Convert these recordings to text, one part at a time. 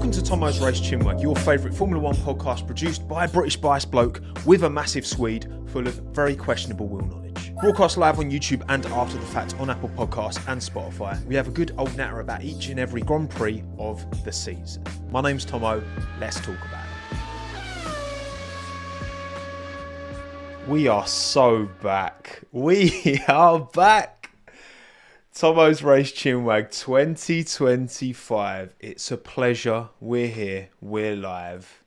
Welcome to TOMMO'S Race CHINWAG, your favourite Formula 1 podcast produced by a British biased bloke with a massive Swede full of very questionable wheel knowledge. Broadcast live on YouTube and after the fact on Apple Podcasts and Spotify. We have a good old natter about each and every Grand Prix of the season. My name's Tommo, let's talk about it. We are so back. We are back. TOMMO'S Race CHINWAG 2025. It's a pleasure. We're here. We're live.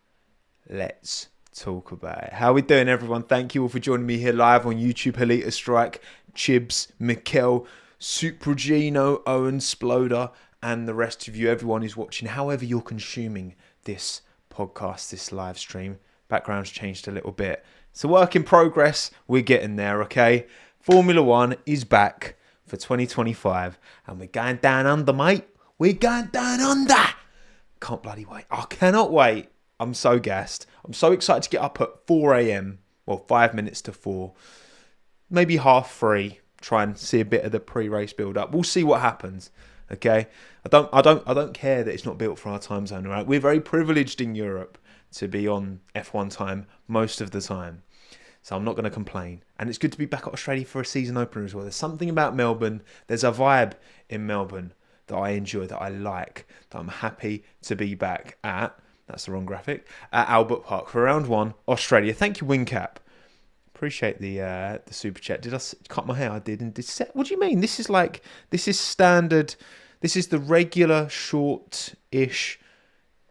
Let's talk about it. How are we doing, everyone? Thank you all for joining me here live on YouTube. Halita Strike, Chibs, Mikel, Supragino, Owen Sploder, and the rest of you, everyone who's watching, however you're consuming this podcast, this live stream. Background's changed a little bit. It's a work in progress. We're getting there, okay? Formula 1 is back for 2025, and we're going down under, mate. We're going down under. Can't bloody wait. I cannot wait. I'm so gassed. I'm so excited to get up at 4 a.m. Well, 5 minutes to 4. Maybe half 3. Try and see a bit of the pre-race build-up. We'll see what happens. Okay. I don't care that it's not built for our time zone. Right. We're very privileged in Europe to be on F1 time most of the time. So I'm not going to complain. And it's good to be back at Australia for a season opener as well. There's something about Melbourne. There's a vibe in Melbourne that I enjoy, that I like, that I'm happy to be back at. That's the wrong graphic. At Albert Park for round 1, Australia. Thank you, Wingcap. Appreciate the super chat. Did I cut my hair? I did. What do you mean? This is standard. This is the regular short-ish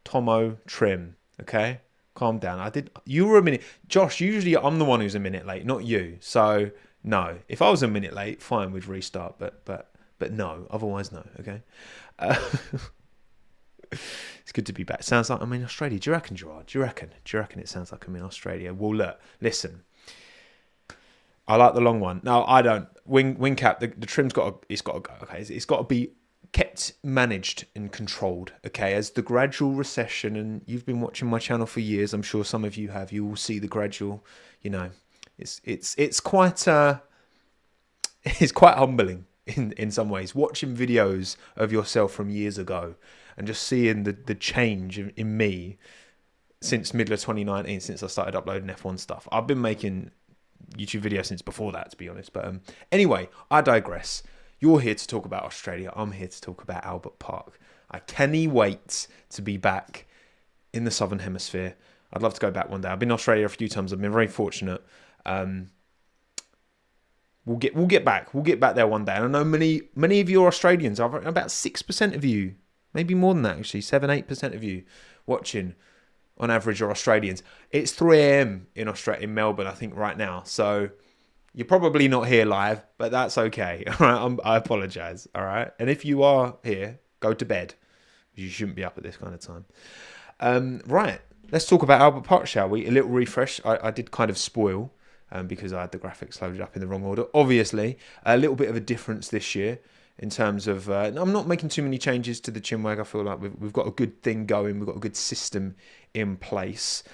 Tommo trim. Okay? Calm down. You were a minute. Josh, usually I'm the one who's a minute late, not you. So, no. If I was a minute late, fine, we'd restart. But no. Otherwise, no. Okay? It's good to be back. Sounds like I'm in Australia. Do you reckon, Gerard? Do you reckon it sounds like I'm in Australia? Well, look. Listen. I like the long one. No, I don't. Wing cap, the trim's got to go. Okay? It's got to be kept managed and controlled, okay, as the gradual recession, and you've been watching my channel for years, I'm sure some of you have, you will see the gradual, it's quite humbling in some ways, watching videos of yourself from years ago and just seeing the change in me since middle of 2019, since I started uploading F1 stuff. I've been making YouTube videos since before that, to be honest, but anyway, I digress. You're here to talk about Australia. I'm here to talk about Albert Park. I cannot wait to be back in the Southern Hemisphere. I'd love to go back one day. I've been to Australia a few times. I've been very fortunate. We'll get back. We'll get back there one day. And I know many of you are Australians. About 6% of you, maybe more than that actually, 7-8% of you watching on average are Australians. It's 3 a.m. in Melbourne, I think, right now. So you're probably not here live, but that's okay. All right, I apologise. All right, and if you are here, go to bed. You shouldn't be up at this kind of time. Right, let's talk about Albert Park, shall we? A little refresh. I did kind of spoil because I had the graphics loaded up in the wrong order. Obviously, a little bit of a difference this year in terms of. I'm not making too many changes to the CHINWAG. I feel like we've got a good thing going. We've got a good system in place.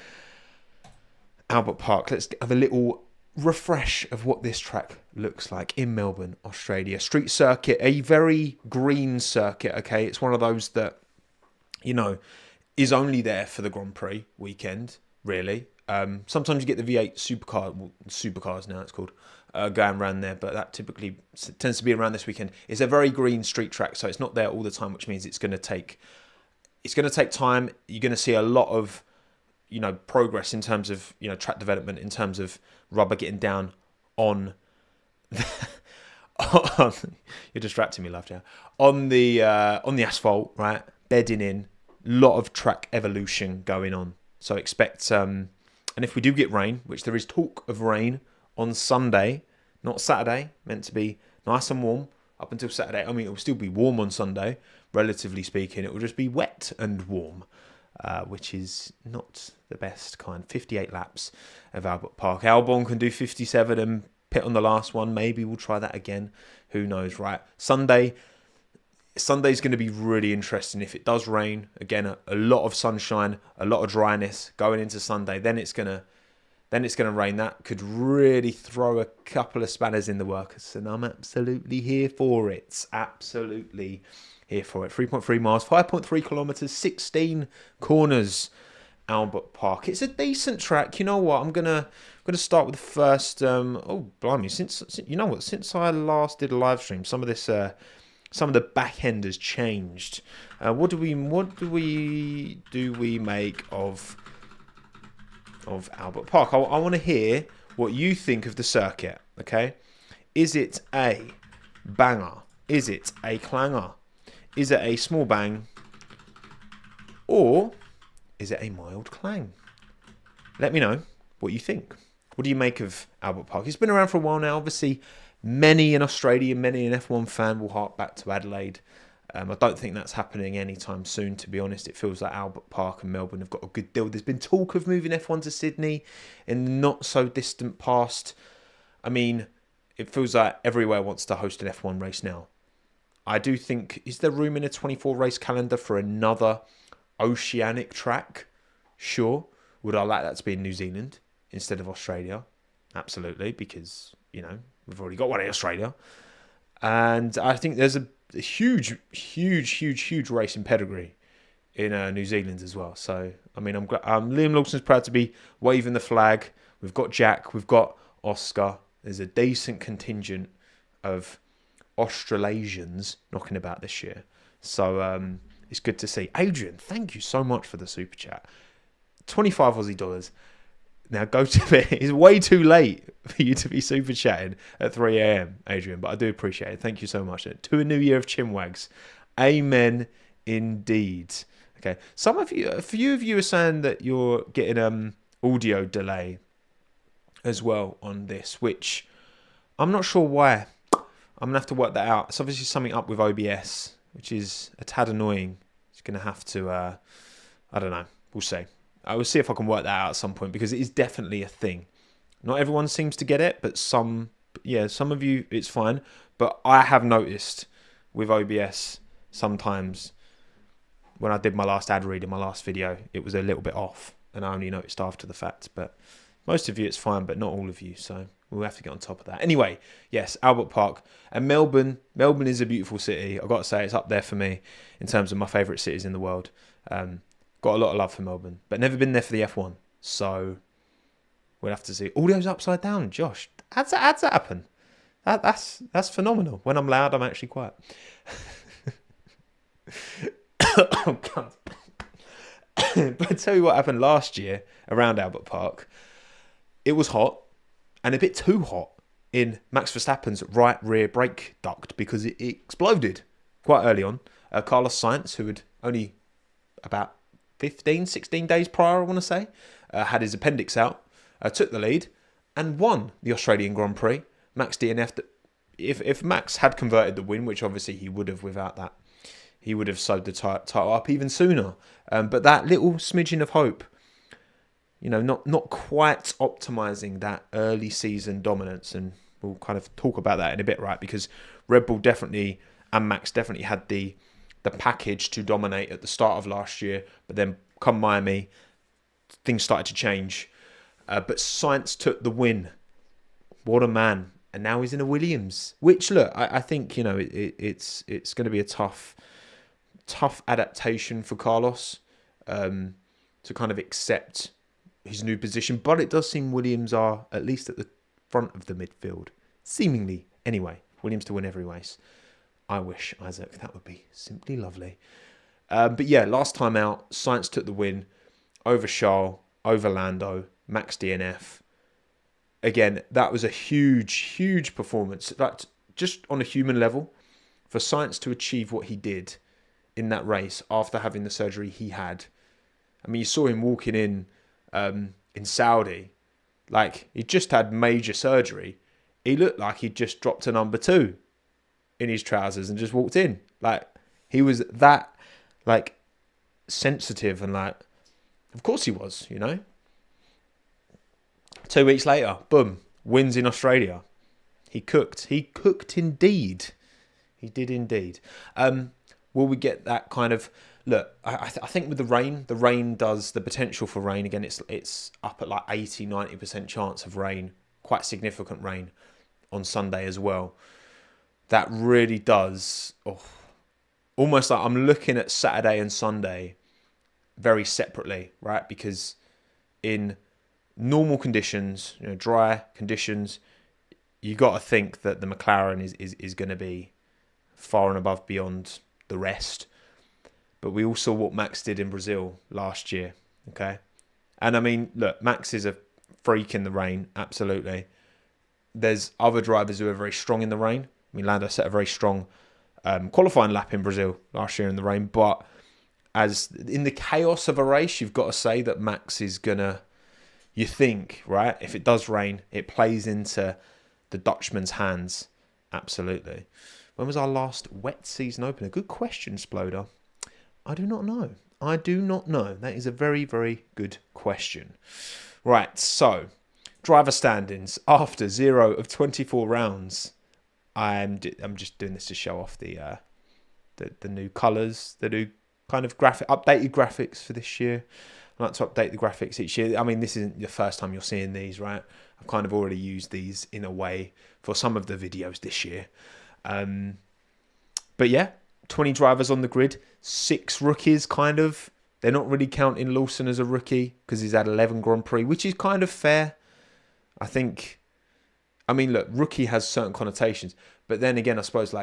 Albert Park. Let's have a little refresh of what this track looks like in Melbourne, Australia. Street circuit, a very green circuit, okay? It's one of those that, is only there for the Grand Prix weekend, really. Sometimes you get the V8 supercars now it's called, going around there, but that typically tends to be around this weekend. It's a very green street track, so it's not there all the time, which means it's going to take time. You're going to see a lot of progress in terms of, track development, in terms of rubber getting down on you're distracting me, love, yeah. On the asphalt, right? Bedding in, lot of track evolution going on. So expect, and if we do get rain, which there is talk of rain on Sunday, not Saturday, meant to be nice and warm up until Saturday. I mean, it will still be warm on Sunday, relatively speaking. It will just be wet and warm. Which is not the best kind. 58 laps of Albert Park. Albon can do 57 and pit on the last one. Maybe we'll try that again. Who knows, right? Sunday's going to be really interesting. If it does rain, again, a lot of sunshine, a lot of dryness going into Sunday. Then it's going to rain. That could really throw a couple of spanners in the works, and I'm absolutely here for it. Absolutely here for it. 3.3 miles, 5.3 kilometres, 16 corners. Albert Park. It's a decent track. You know what? I'm gonna start with the first. Oh, blimey! Since you know what? Since I last did a live stream, some of the back end has changed. What do we make of Albert Park? I want to hear what you think of the circuit. Okay, is it a banger? Is it a clanger? Is it a small bang? Or is it a mild clang? Let me know what you think. What do you make of Albert Park? It's been around for a while now. Obviously, many an Australian, many an F1 fan will hark back to Adelaide. I don't think that's happening anytime soon, to be honest. It feels like Albert Park and Melbourne have got a good deal. There's been talk of moving F1 to Sydney in the not so distant past. I mean, it feels like everywhere wants to host an F1 race now. I do think, is there room in a 24 race calendar for another oceanic track? Sure. Would I like that to be in New Zealand instead of Australia? Absolutely, because, you know, we've already got one in Australia. And I think there's a huge race in pedigree in New Zealand as well. So, I mean, I'm glad. Liam Lawson's proud to be waving the flag. We've got Jack. We've got Oscar. There's a decent contingent of Australasians knocking about this year. So, it's good to see. Adrian, thank you so much for the super chat. 25 Aussie dollars. Now go to bed. It's way too late for you to be super chatting at 3 a.m, Adrian, but I do appreciate it. Thank you so much. To a new year of CHINWAGs. Amen indeed. Okay. A few of you are saying that you're getting audio delay as well on this, which I'm not sure why. I'm going to have to work that out. It's obviously something up with OBS, which is a tad annoying. It's going to have to, I don't know. We'll see. I will see if I can work that out at some point, because it is definitely a thing. Not everyone seems to get it, but some of you, it's fine. But I have noticed with OBS, sometimes when I did my last ad read in my last video, it was a little bit off, and I only noticed after the fact. But most of you, it's fine, but not all of you. So we'll have to get on top of that. Anyway, yes, Albert Park and Melbourne. Melbourne is a beautiful city. I've got to say, it's up there for me in terms of my favourite cities in the world. Got a lot of love for Melbourne, but never been there for the F1. So we'll have to see. Audio's upside down, Josh. How's that happen? That's phenomenal. When I'm loud, I'm actually quiet. Oh, God. But I tell you what happened last year around Albert Park. It was hot, and a bit too hot in Max Verstappen's right rear brake duct, because it exploded quite early on. Carlos Sainz, who had only about 16 days prior, I want to say, had his appendix out, took the lead and won the Australian Grand Prix. Max DNF'd. If Max had converted the win, which obviously he would have without that, he would have sewed the title up even sooner. But that little smidgen of hope, you know, not quite optimising that early season dominance, and we'll kind of talk about that in a bit, right? Because Red Bull definitely, and Max definitely had the package to dominate at the start of last year, but then come Miami, things started to change. But Sainz took the win. What a man. And now he's in a Williams, which, look, I think, you know, it's going to be a tough adaptation for Carlos to kind of accept his new position. But it does seem Williams are at least at the front of the midfield. Seemingly, anyway. Williams to win every race. I wish, Isaac. That would be simply lovely. But yeah, last time out, Sainz took the win over Charles, over Lando, Max DNF. Again, that was a huge performance. That, just on a human level, for Sainz to achieve what he did in that race after having the surgery he had. I mean, you saw him walking in Saudi, like he just had major surgery. He looked like he'd just dropped a number 2 in his trousers and just walked in. Like, he was that, like, sensitive, and like, of course he was, you know. 2 weeks later, boom, wins in Australia. He cooked indeed. He did indeed. Will we get that kind of, look, I think with the rain does, the potential for rain, again, it's up at like 80-90% chance of rain, quite significant rain on Sunday as well. That really does almost like I'm looking at Saturday and Sunday very separately, right? Because in normal conditions, dry conditions, you got to think that the McLaren is going to be far and above beyond the rest. But we all saw what Max did in Brazil last year, okay? And I mean, look, Max is a freak in the rain, absolutely. There's other drivers who are very strong in the rain. I mean, Lando set a very strong qualifying lap in Brazil last year in the rain. But as in the chaos of a race, you've got to say that Max is going to, you think, right? If it does rain, it plays into the Dutchman's hands. Absolutely. When was our last wet season opener? Good question, Sploder. I do not know. I do not know. That is a very, very good question. Right, so driver standings after 0 of 24 rounds. I'm just doing this to show off the new colours, the new kind of updated graphics for this year. I like to update the graphics each year. I mean, this isn't the first time you're seeing these, right? I've kind of already used these in a way for some of the videos this year. But yeah, 20 drivers on the grid, 6 rookies kind of. They're not really counting Lawson as a rookie because he's had 11 Grand Prix, which is kind of fair. I think, I mean, look, rookie has certain connotations. But then again, I suppose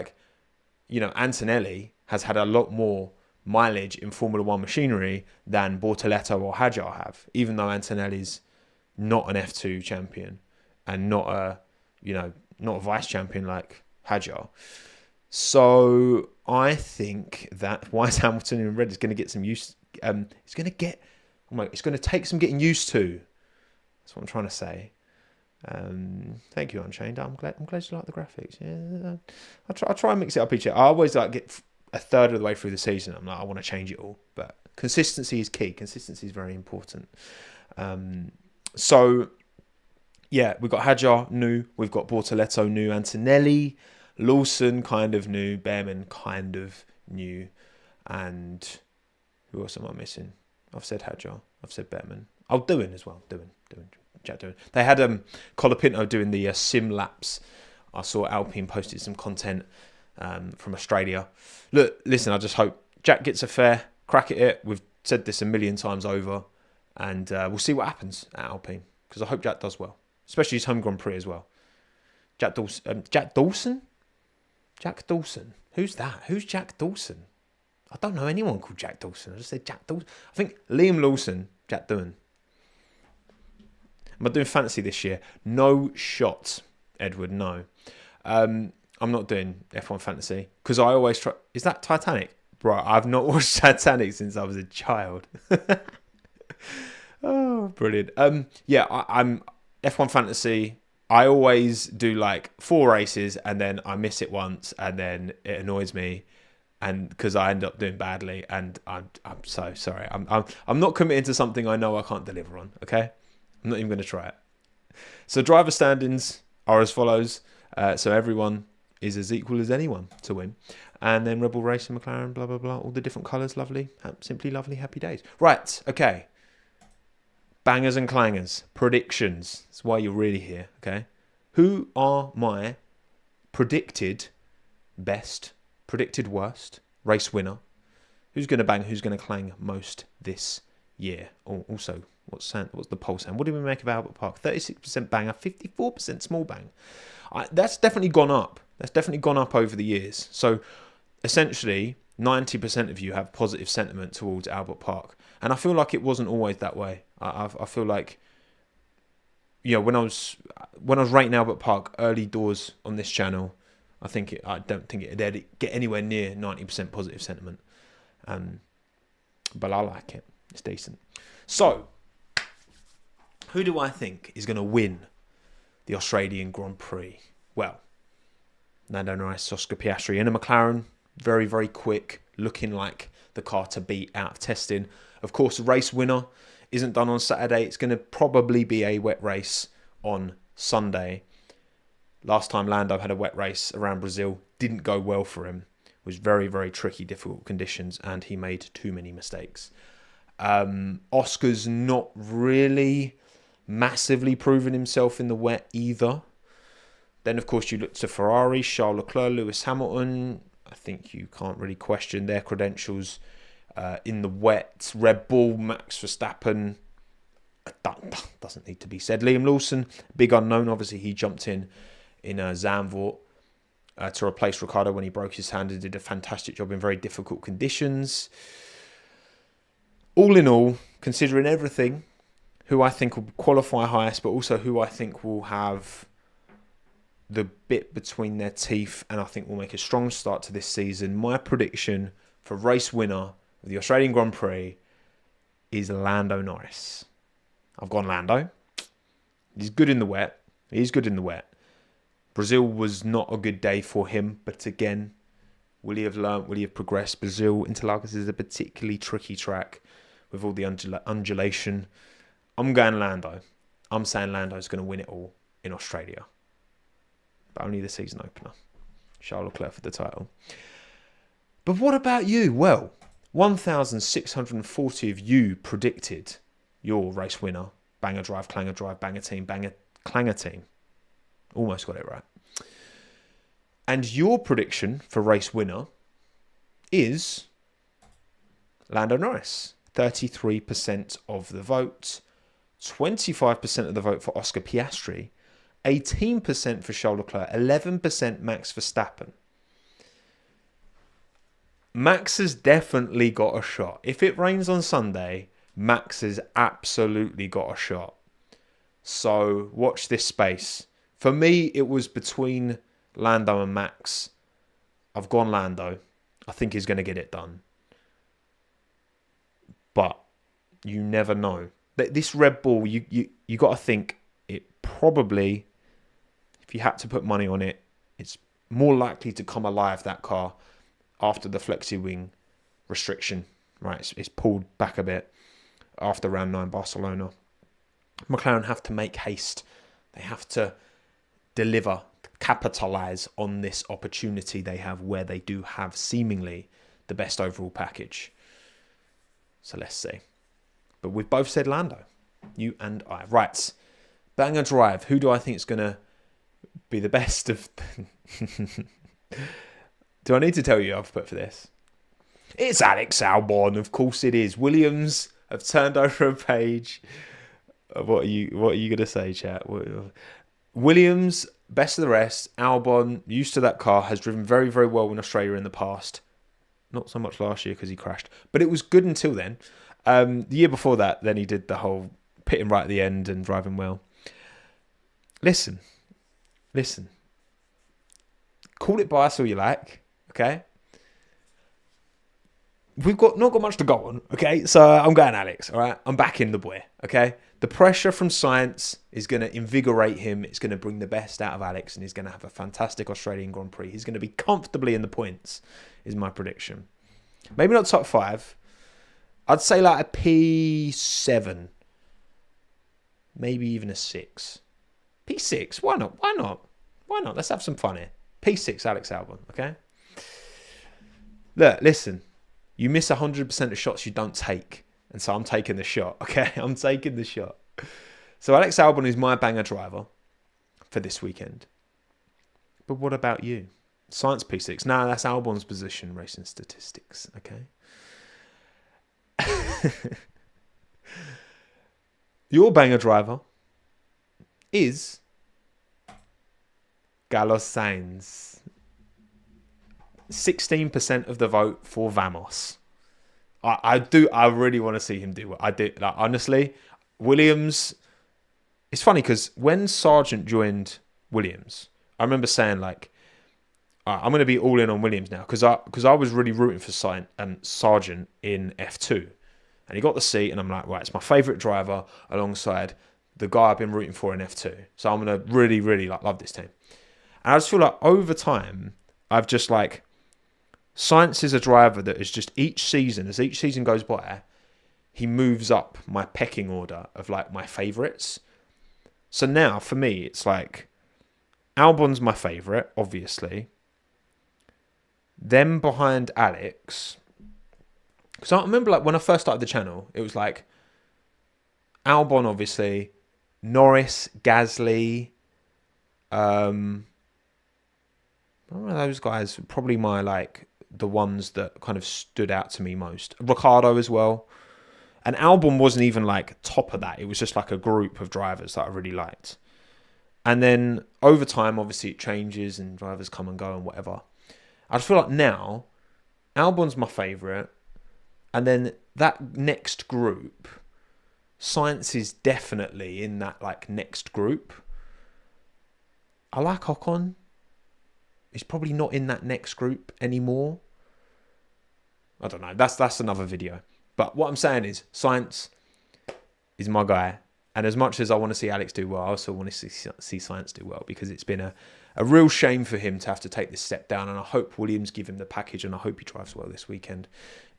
Antonelli has had a lot more mileage in Formula One machinery than Bortoleto or Hadjar have, even though Antonelli's not an F2 champion and not a vice champion like Hadjar. So I think that Wise Hamilton in red is going to get some use. It's going to take some getting used to. That's what I'm trying to say. Thank you, Unchained. I'm glad you like the graphics. Yeah, I try and mix it up each year. I always get a third of the way through the season. I'm like, I want to change it all, but consistency is key. Consistency is very important. So yeah, we've got Hadjar new, we've got Bortoleto new, Antonelli, Lawson kind of new, Behrman kind of new, and who else am I missing? I've said Hadjar, I've said Behrman. Oh, Doohan as well. Jack Doohan. They had Colapinto doing the sim laps. I saw Alpine posted some content from Australia. Look, listen, I just hope Jack gets a fair crack at it. We've said this a million times over, and we'll see what happens at Alpine, because I hope Jack does well, especially his home Grand Prix as well. Jack Dawson? Jack Dawson. Who's that? Who's Jack Dawson? I don't know anyone called Jack Dawson. I just said Jack Dawson. I think Liam Lawson, Jack Doohan. Am I doing fantasy this year? No shot, Edward, no. I'm not doing F1 fantasy because I always try. Is that Titanic? Right, I've not watched Titanic since I was a child. Oh, brilliant. Yeah, I'm F1 fantasy. I always do like 4 races and then I miss it once and then it annoys me, and because I end up doing badly, and I'm so sorry. I'm not committing to something I know I can't deliver on. Okay, I'm not even going to try it. So driver standings are as follows. So everyone is as equal as anyone to win. And then Rebel Racing, McLaren, blah, blah, blah. All the different colours, lovely. Simply lovely, happy days. Right, okay. Bangers and clangers. Predictions. That's why you're really here, okay? Who are my predicted best, predicted worst race winner? Who's going to bang, who's going to clang most this year? Also, what's the poll saying? What did we make of Albert Park? 36% banger, 54% small bang. That's definitely gone up. That's definitely gone up over the years. So essentially, 90% of you have positive sentiment towards Albert Park. And I feel like it wasn't always that way. I feel like, when I was rating Albert Park early doors on this channel, I don't think it'd get anywhere near 90% positive sentiment. But I like it. It's decent. So, who do I think is going to win the Australian Grand Prix? Well, Lando Norris, Oscar Piastri in a McLaren, very, very quick, looking like the car to beat out of testing. Of course, the race winner isn't done on Saturday. It's going to probably be a wet race on Sunday. Last time Lando had a wet race around Brazil, didn't go well for him. It was very, very tricky, difficult conditions, and he made too many mistakes. Oscar's not really massively proven himself in the wet either. Then, of course, you look to Ferrari, Charles Leclerc, Lewis Hamilton. I think you can't really question their credentials. In the wet, Red Bull, Max Verstappen, that doesn't need to be said. Liam Lawson, big unknown. Obviously, he jumped in Zandvoort to replace Ricciardo when he broke his hand and did a fantastic job in very difficult conditions. All in all, considering everything, who I think will qualify highest, but also who I think will have the bit between their teeth and I think will make a strong start to this season, my prediction for race winner of the Australian Grand Prix is Lando Norris. I've gone Lando. He's good in the wet. Brazil was not a good day for him, but again, will he have learnt? Will he have progressed? Brazil, Interlagos is a particularly tricky track with all the undulation. I'm going Lando. I'm saying Lando's going to win it all in Australia. But only the season opener. Charles Leclerc for the title. But what about you? Well, 1,640 of you predicted your race winner. Banger drive, clanger drive, banger team, banger clanger team. Almost got it right. And your prediction for race winner is Lando Norris. 33% of the vote. 25% of the vote for Oscar Piastri. 18% for Charles Leclerc. 11% Max Verstappen. Max has definitely got a shot. If it rains on Sunday, Max has absolutely got a shot. So watch this space. For me, it was between Lando and Max. I've gone Lando. I think he's going to get it done. But you never know. This Red Bull, you got to think it probably, if you had to put money on it, it's more likely to come alive, that car, after the flexi-wing restriction. Right, it's pulled back a bit after round 9 Barcelona. McLaren have to make haste. They have to deliver, capitalise on this opportunity they have where they do have seemingly the best overall package. So let's see. But we've both said Lando, you and I. Right, banger drive. Who do I think is going to be the best of... Do I need to tell you who I've put for this? It's Alex Albon. Of course it is. Williams have turned over a page. What are you going to say, chat? Williams, best of the rest. Albon, used to that car, has driven very, very well in Australia in the past. Not so much last year because he crashed. But it was good until then. The year before that, then he did the whole pitting right at the end and driving well. Listen. Call it bias all you like, okay? We've not got much to go on, okay? So I'm going Alex, all right? I'm backing the boy, okay? The pressure from science is going to invigorate him. It's going to bring the best out of Alex, and he's going to have a fantastic Australian Grand Prix. He's going to be comfortably in the points, is my prediction. Maybe not top 5. I'd say like a P7. Maybe even a 6. P6? Why not? Let's have some fun here. P6, Alex Albon, okay? Look, listen. You miss 100% of shots you don't take. And so I'm taking the shot, okay? I'm taking the shot. So Alex Albon is my banger driver for this weekend. But what about you? Science P6. Nah, that's Albon's position, racing statistics, okay? Your banger driver is Carlos Sainz. 16% of the vote for Vamos. I really want to see him do it. I do. Like, honestly, Williams. It's funny because when Sargent joined Williams, I remember saying like, I'm going to be all in on Williams now because I was really rooting for Sargent in F2, and he got the seat, and I'm like, right, it's my favourite driver alongside the guy I've been rooting for in F2. So I'm going to really, really love this team. And I just feel like over time, I've just like, Sainz is a driver that is just each season, as each season goes by, he moves up my pecking order of like my favourites. So now for me, it's like Albon's my favourite, obviously. Then behind Alex, because I remember like when I first started the channel, it was like Albon, obviously, Norris, Gasly, One of those guys, probably the ones that kind of stood out to me most. Ricardo as well. And Albon wasn't even top of that. It was just like a group of drivers that I really liked. And then over time, obviously it changes and drivers come and go and whatever. I just feel like now, Albon's my favourite. And then that next group, Sainz is definitely in that next group. I like Ocon. He's probably not in that next group anymore. I don't know. That's another video. But what I'm saying is, Sainz is my guy. And as much as I want to see Alex do well, I also want to see Sainz do well, because it's been a real shame for him to have to take this step down. And I hope Williams give him the package, and I hope he drives well this weekend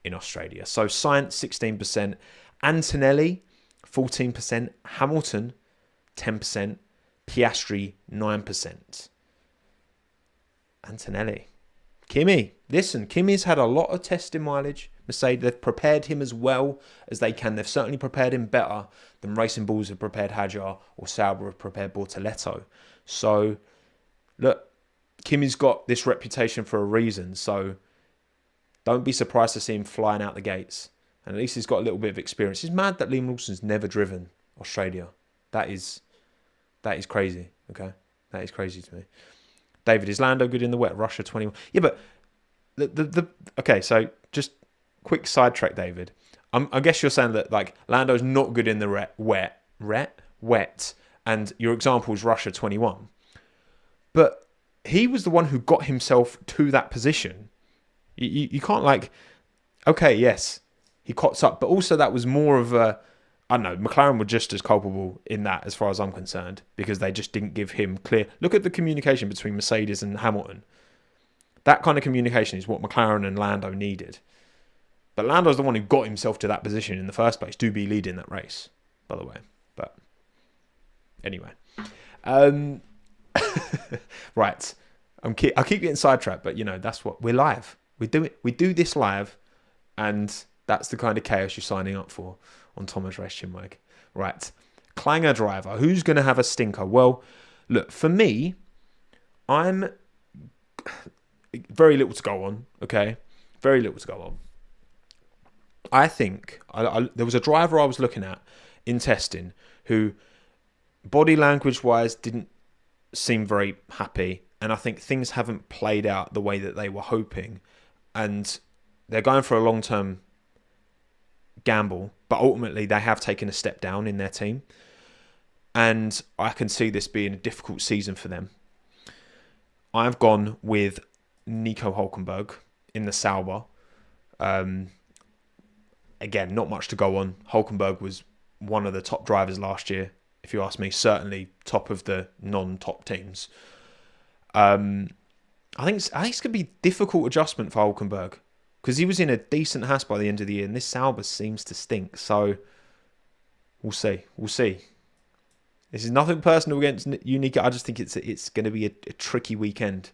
in Australia. So Sainz, 16%. Antonelli, 14%. Hamilton, 10%. Piastri, 9%. Antonelli. Kimi. Listen, Kimi's had a lot of testing mileage. Mercedes, they've prepared him as well as they can. They've certainly prepared him better than Racing Bulls have prepared Hadjar or Sauber have prepared Bortoletto. So, look, Kimi's got this reputation for a reason. So, don't be surprised to see him flying out the gates. And at least he's got a little bit of experience. It's mad that Liam Lawson's never driven Australia. That is crazy, okay? That is crazy to me. David, is Lando good in the wet? Russia 21. Yeah, but okay, so just quick sidetrack, David. I guess you're saying that Lando's not good in the wet, and your example is Russia 21. But he was the one who got himself to that position. You can't okay, yes, he cots up, but also that was more of a, I don't know, McLaren were just as culpable in that as far as I'm concerned, because they just didn't give him clear. Look at the communication between Mercedes and Hamilton. That kind of communication is what McLaren and Lando needed. But Lando's the one who got himself to that position in the first place to be leading that race, by the way. But anyway. Right. I keep getting sidetracked, but that's what we're live. We do this live, and that's the kind of chaos you're signing up for on Thomas Race Chinwag. Right. Clanger driver. Who's going to have a stinker? Well, look, for me, I'm very little to go on, okay? Very little to go on. I think there was a driver I was looking at in testing who, body language-wise, didn't seem very happy. And I think things haven't played out the way that they were hoping. And they're going for a long-term gamble, but ultimately they have taken a step down in their team. And I can see this being a difficult season for them. I've gone with Nico Hülkenberg in the Sauber. Again, not much to go on. Hülkenberg was one of the top drivers last year, if you ask me. Certainly top of the non-top teams. I think it's going to be a difficult adjustment for Hülkenberg, because he was in a decent Haas by the end of the year, and this Sauber seems to stink. So we'll see. This is nothing personal against you, Nico. I just think it's going to be a tricky weekend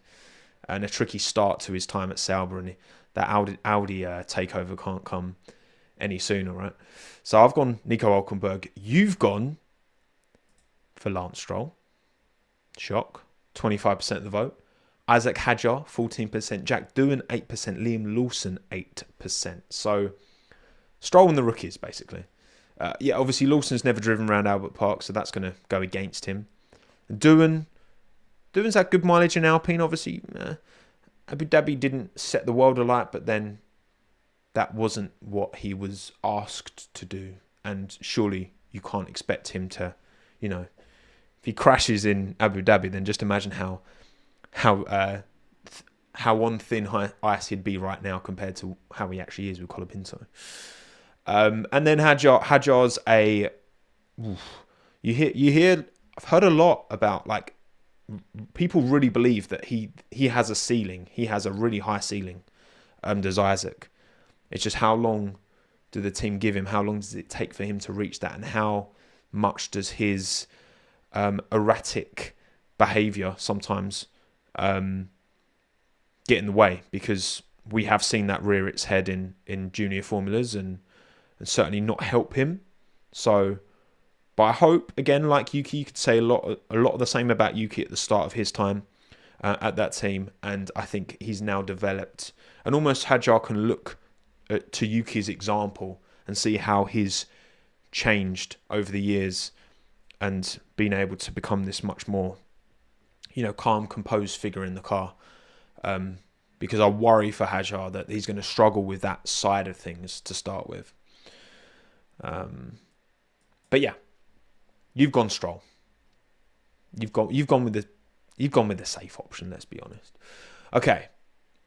and a tricky start to his time at Sauber, and that Audi takeover can't come any sooner, right? So I've gone Nico Hülkenberg. You've gone for Lance Stroll. Shock. 25% of the vote. Isaac Hadjar, 14%. Jack Doohan, 8%. Liam Lawson, 8%. So Stroll and the rookies, basically. Obviously Lawson's never driven around Albert Park, so that's going to go against him. Doohan's had good mileage in Alpine, obviously. Abu Dhabi didn't set the world alight, but then that wasn't what he was asked to do. And surely you can't expect him to, if he crashes in Abu Dhabi, then just imagine how on thin ice he'd be right now compared to how he actually is with Colapinto. And then Hadjar's you hear I've heard a lot about people really believe that he has a ceiling. He has a really high ceiling. Does Isaac? It's just how long do the team give him? How long does it take for him to reach that? And how much does his erratic behaviour sometimes get in the way? Because we have seen that rear its head in junior formulas and certainly not help him. So, but I hope, again, like Yuki, you could say a lot of the same about Yuki at the start of his time. at that team, and I think he's now developed. And almost Hadjar can look to Yuki's example and see how he's changed over the years and been able to become this much more, calm, composed figure in the car. Because I worry for Hadjar that he's going to struggle with that side of things to start with. But yeah, you've gone Stroll. You've gone with the safe option. Let's be honest. Okay,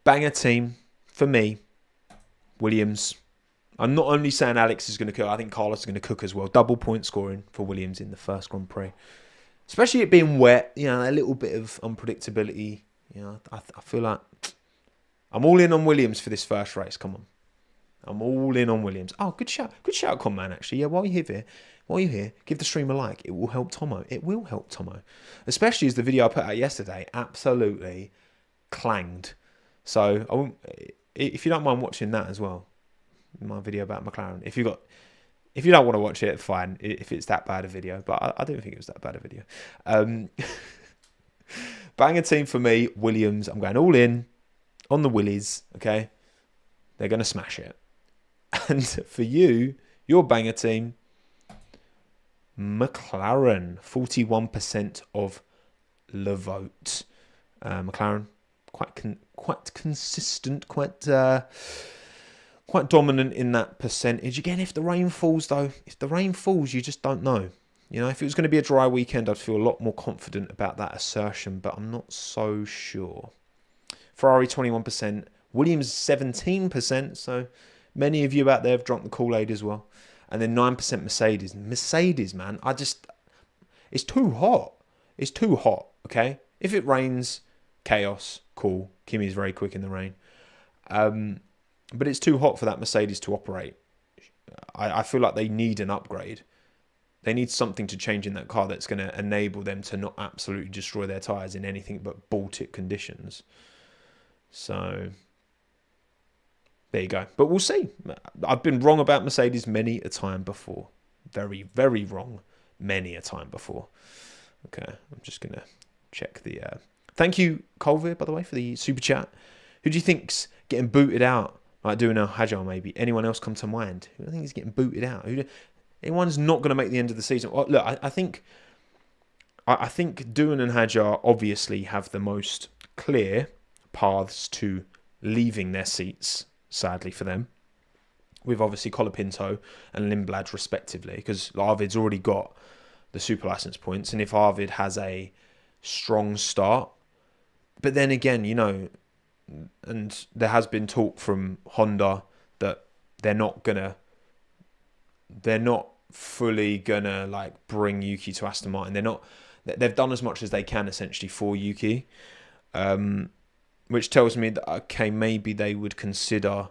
banger team for me. Williams. I'm not only saying Alex is going to cook. I think Carlos is going to cook as well. Double point scoring for Williams in the first Grand Prix, especially it being wet. A little bit of unpredictability. I feel like I'm all in on Williams for this first race. Come on. I'm all in on Williams. Oh, good shout. Good shout, man, actually. Yeah, while you're here, give the stream a like. It will help Tommo. It will help Tommo. Especially as the video I put out yesterday absolutely clanged. So, if you don't mind watching that as well, my video about McLaren. If you don't want to watch it, fine. If it's that bad a video. But I don't think it was that bad a video. Banger team for me, Williams. I'm going all in on the Willies, okay? They're going to smash it. And for you, your banger team, McLaren, 41% of the vote. McLaren, quite consistent, quite dominant in that percentage. Again, if the rain falls, you just don't know. If it was going to be a dry weekend, I'd feel a lot more confident about that assertion, but I'm not so sure. Ferrari, 21%. Williams, 17%. So many of you out there have drunk the Kool-Aid as well. And then 9% Mercedes. Mercedes, man, it's too hot. It's too hot, okay? If it rains, chaos, cool. Kimi's very quick in the rain. But it's too hot for that Mercedes to operate. I feel like they need an upgrade. They need something to change in that car that's going to enable them to not absolutely destroy their tyres in anything but Baltic conditions. So there you go. But we'll see. I've been wrong about Mercedes many a time before. Very, very wrong many a time before. Okay, I'm just going to check the... Thank you, Colville, by the way, for the super chat. Who do you think's getting booted out? Like doing a Hadjar, maybe. Anyone else come to mind? Who do you think is getting booted out? Anyone's not going to make the end of the season. Look, I think Doohan and Hadjar obviously have the most clear paths to leaving their seats, sadly for them, with obviously Colapinto and Lindblad respectively, because Arvid's already got the super license points, and if Arvid has a strong start, but then again, and there has been talk from Honda that they're not fully gonna like bring Yuki to Aston Martin. They've done as much as they can essentially for Yuki, which tells me that okay, maybe they would consider,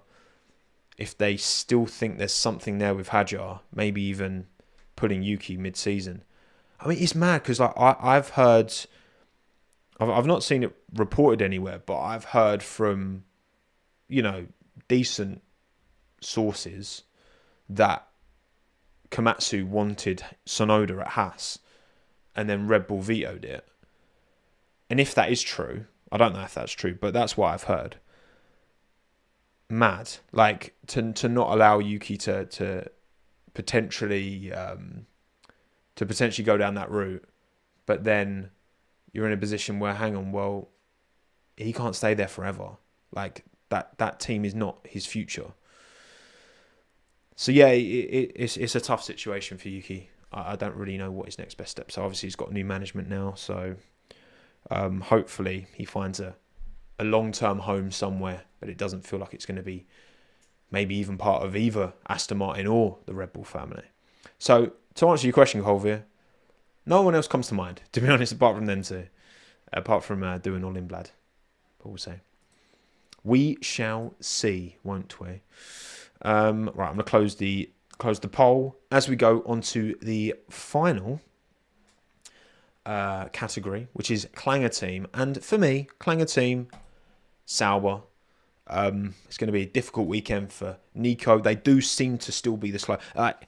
if they still think there's something there with Hadjar, maybe even putting Yuki mid-season. I mean, it's mad because I've heard, I've not seen it reported anywhere, but I've heard from decent sources that Komatsu wanted Sonoda at Haas, and then Red Bull vetoed it. And if that is true, I don't know if that's true, but that's what I've heard. Mad, like to not allow Yuki to potentially go down that route, but then you're in a position where, hang on, well, he can't stay there forever. Like that team is not his future. So yeah, it's a tough situation for Yuki. I don't really know what his next best step. So obviously he's got new management now. So hopefully he finds a long-term home somewhere, but it doesn't feel like it's going to be maybe even part of either Aston Martin or the Red Bull family. So to answer your question, Colville, no one else comes to mind, to be honest, apart from them two, apart from doing all in blood. But we'll see. We shall see, won't we? Right, I'm going to close the poll as we go on to the final category, which is Clanger Team. And for me, Clanger Team, Sauber. It's going to be a difficult weekend for Nico. They do seem to still be the slow. At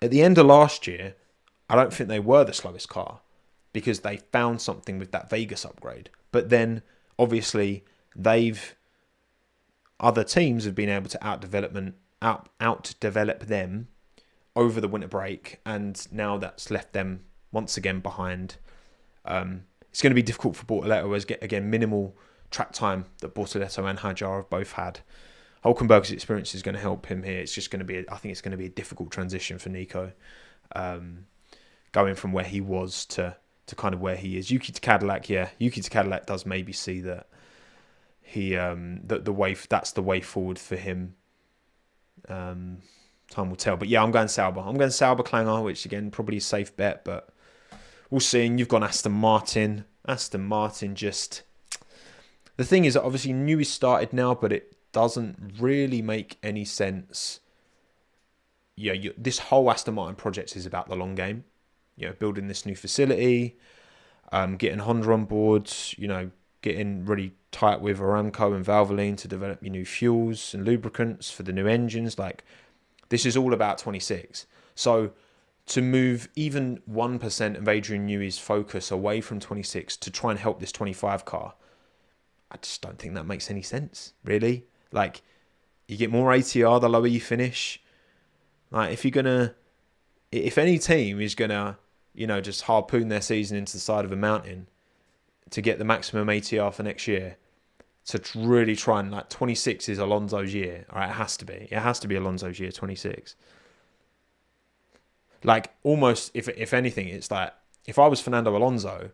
the end of last year, I don't think they were the slowest car because they found something with that Vegas upgrade. But then, obviously, other teams have been able to outdevelop them over the winter break, and now that's left them once again behind. It's going to be difficult for Bortoleto, as again, minimal track time that Bortoleto and Hajar have both had. Hulkenberg's experience is going to help him here. It's just going to be, I think it's going to be a difficult transition for Nico, going from where he was to kind of where he is. Yuki to Cadillac does maybe see that that's the way forward for him. Time will tell. But yeah, I'm going Sauber. I'm going Sauber Clanger, which again probably a safe bet, but we'll see. And you've gone Aston Martin. Aston Martin just... The thing is that obviously Newey started now, but it doesn't really make any sense. This whole Aston Martin project is about the long game. Building this new facility, getting Honda on board, getting really tight with Aramco and Valvoline to develop new fuels and lubricants for the new engines. Like, this is all about 26. So to move even 1% of Adrian Newey's focus away from 26 to try and help this 25 car, I just don't think that makes any sense, really. Like, you get more ATR the lower you finish. Like, if any team is gonna, just harpoon their season into the side of a mountain to get the maximum ATR for next year, to really try and, 26 is Alonso's year. All right, it has to be. It has to be Alonso's year, 26. Like, almost, if anything, it's like, if I was Fernando Alonso,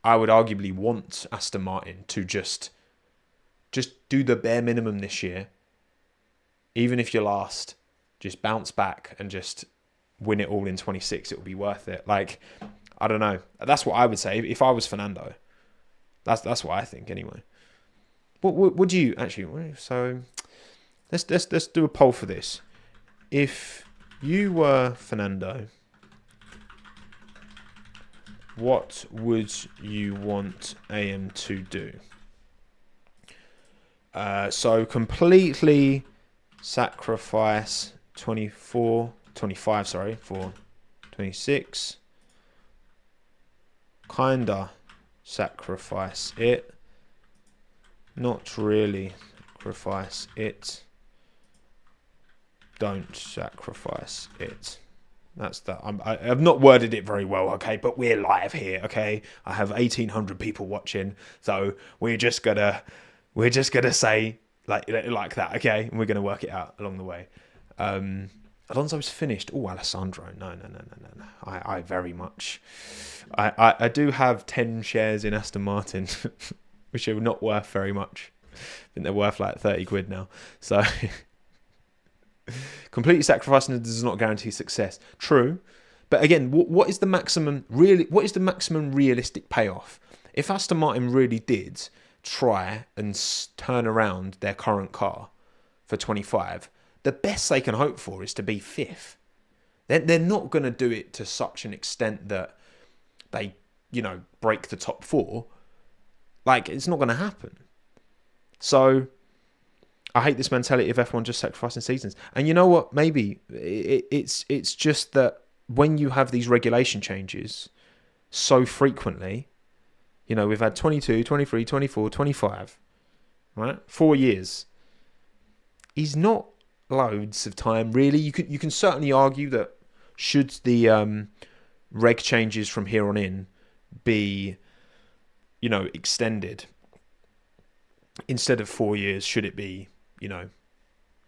I would arguably want Aston Martin to just do the bare minimum this year. Even if you're last, just bounce back and just win it all in 26. It will be worth it. Like, I don't know. That's what I would say if I was Fernando. That's what I think anyway. What do you actually? So let's do a poll for this. If you were Fernando, what would you want AM to do? So completely sacrifice 25 for 26. Kinda sacrifice it. Not really sacrifice it. Don't sacrifice it. That's that. I've not worded it very well, okay? But we're live here, okay? I have 1,800 people watching, so we're just gonna say like that, okay? And we're gonna work it out along the way. Alonso's finished. Oh, Alessandro. No. I very much. I do have 10 shares in Aston Martin, which are not worth very much. I think they're worth like 30 quid now. So completely sacrificing does not guarantee success. True. But again, what is the maximum realistic payoff? If Aston Martin really did try and turn around their current car for 25, the best they can hope for is to be fifth. They're not going to do it to such an extent that they, break the top four. Like, it's not going to happen. So I hate this mentality of F1 just sacrificing seasons. And you know what? Maybe it's just that when you have these regulation changes so frequently, we've had 22, 23, 24, 25, right? 4 years. He's not loads of time, really. You can certainly argue that should the reg changes from here on in be, extended, instead of 4 years, should it be,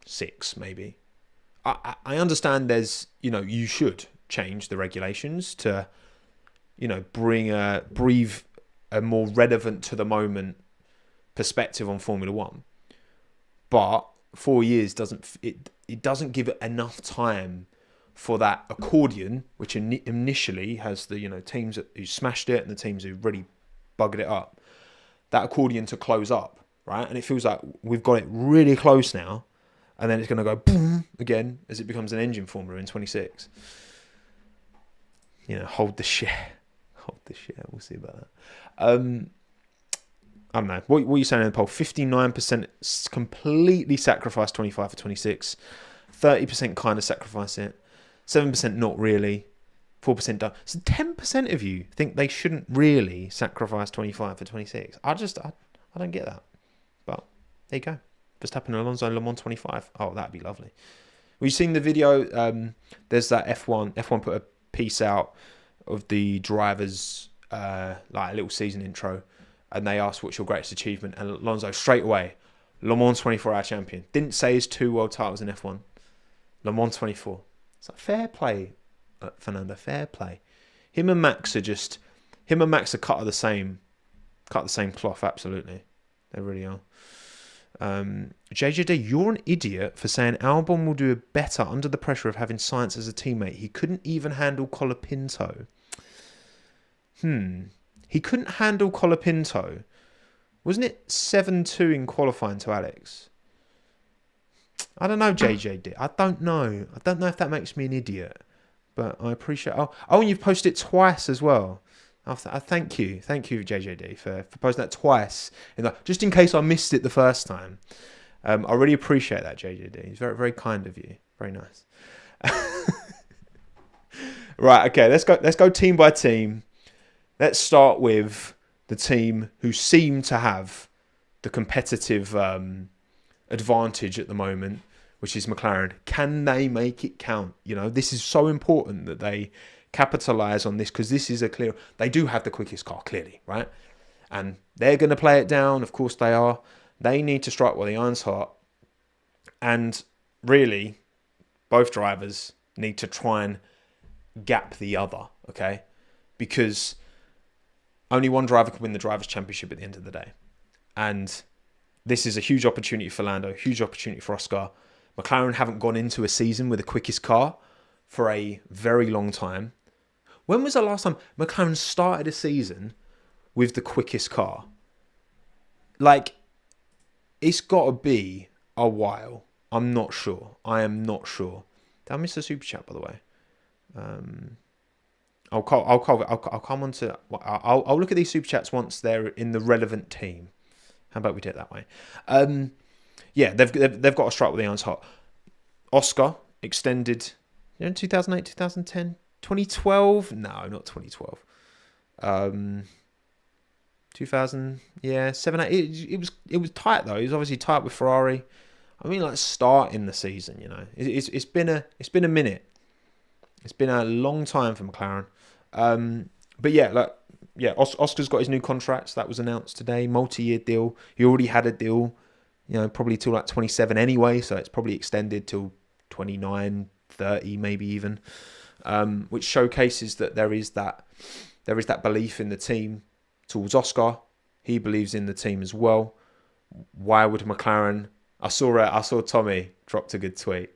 6 maybe? I understand there's, you should change the regulations to, breathe a more relevant to the moment perspective on Formula One. But 4 years doesn't give it enough time for that accordion, which initially has the teams who smashed it and the teams who really buggered it up, that accordion to close up, right? And it feels like we've got it really close now, and then it's going to go boom again as it becomes an engine formula in 26. Hold the share. We'll see about that. I don't know. What are you saying in the poll? 59% completely sacrifice 25 for 26. 30% kind of sacrifice it. 7% not really. 4% done. So 10% of you think they shouldn't really sacrifice 25 for 26. I don't get that. But there you go. Verstappen and Alonso Le Mans 25. Oh, that'd be lovely. We've seen the video. There's that F1. F1 put a piece out of the drivers, like a little season intro, and they asked, what's your greatest achievement? And Alonso straight away, Le Mans 24-hour champion. Didn't say his 2 world titles in F1. Le Mans 24. It's like fair play, Fernando. Fair play. Him and Max are cut of the same cloth. Absolutely, they really are. JJD, you're an idiot for saying Albon will do better under the pressure of having Sainz as a teammate. He couldn't even handle Colapinto. He couldn't handle Colapinto. Wasn't it 7-2 in qualifying to Alex? I don't know, JJD. I don't know if that makes me an idiot. But I appreciate... Oh, and you've posted it twice as well. I thank you, JJD, for posting that twice. Just in case I missed it the first time. I really appreciate that, JJD. It's very, very kind of you. Very nice. Right, okay, let's go team by team. Let's start with the team who seem to have the competitive advantage at the moment, which is McLaren. Can they make it count? This is so important that they capitalise on this, because this is they do have the quickest car, clearly, right? And they're going to play it down. Of course they are. They need to strike while the iron's hot. And really, both drivers need to try and gap the other, okay? Because only one driver can win the Drivers' Championship at the end of the day. And this is a huge opportunity for Lando, huge opportunity for Oscar. McLaren haven't gone into a season with the quickest car for a very long time. When was the last time McLaren started a season with the quickest car? It's got to be a while. I'm not sure. I am not sure. Did I miss a super chat, by the way? I'll come on to... I'll look at these super chats once they're in the relevant team. How about we do it that way? Yeah, they've got to strike with the iron's hot. Oscar extended... 2008, 2010, 2012? No, not 2012. 2000, yeah, 7, 8. It was tight though. It was obviously tight with Ferrari. I mean, starting the season, it's been a minute. It's been a long time for McLaren. But yeah, Oscar's got his new contract. That was announced today. Multi-year deal. He already had a deal, probably till 27 anyway. So it's probably extended till 29. 30 maybe even, which showcases that there is that belief in the team towards Oscar. He believes in the team as well. Why would McLaren? I saw Tommy dropped a good tweet.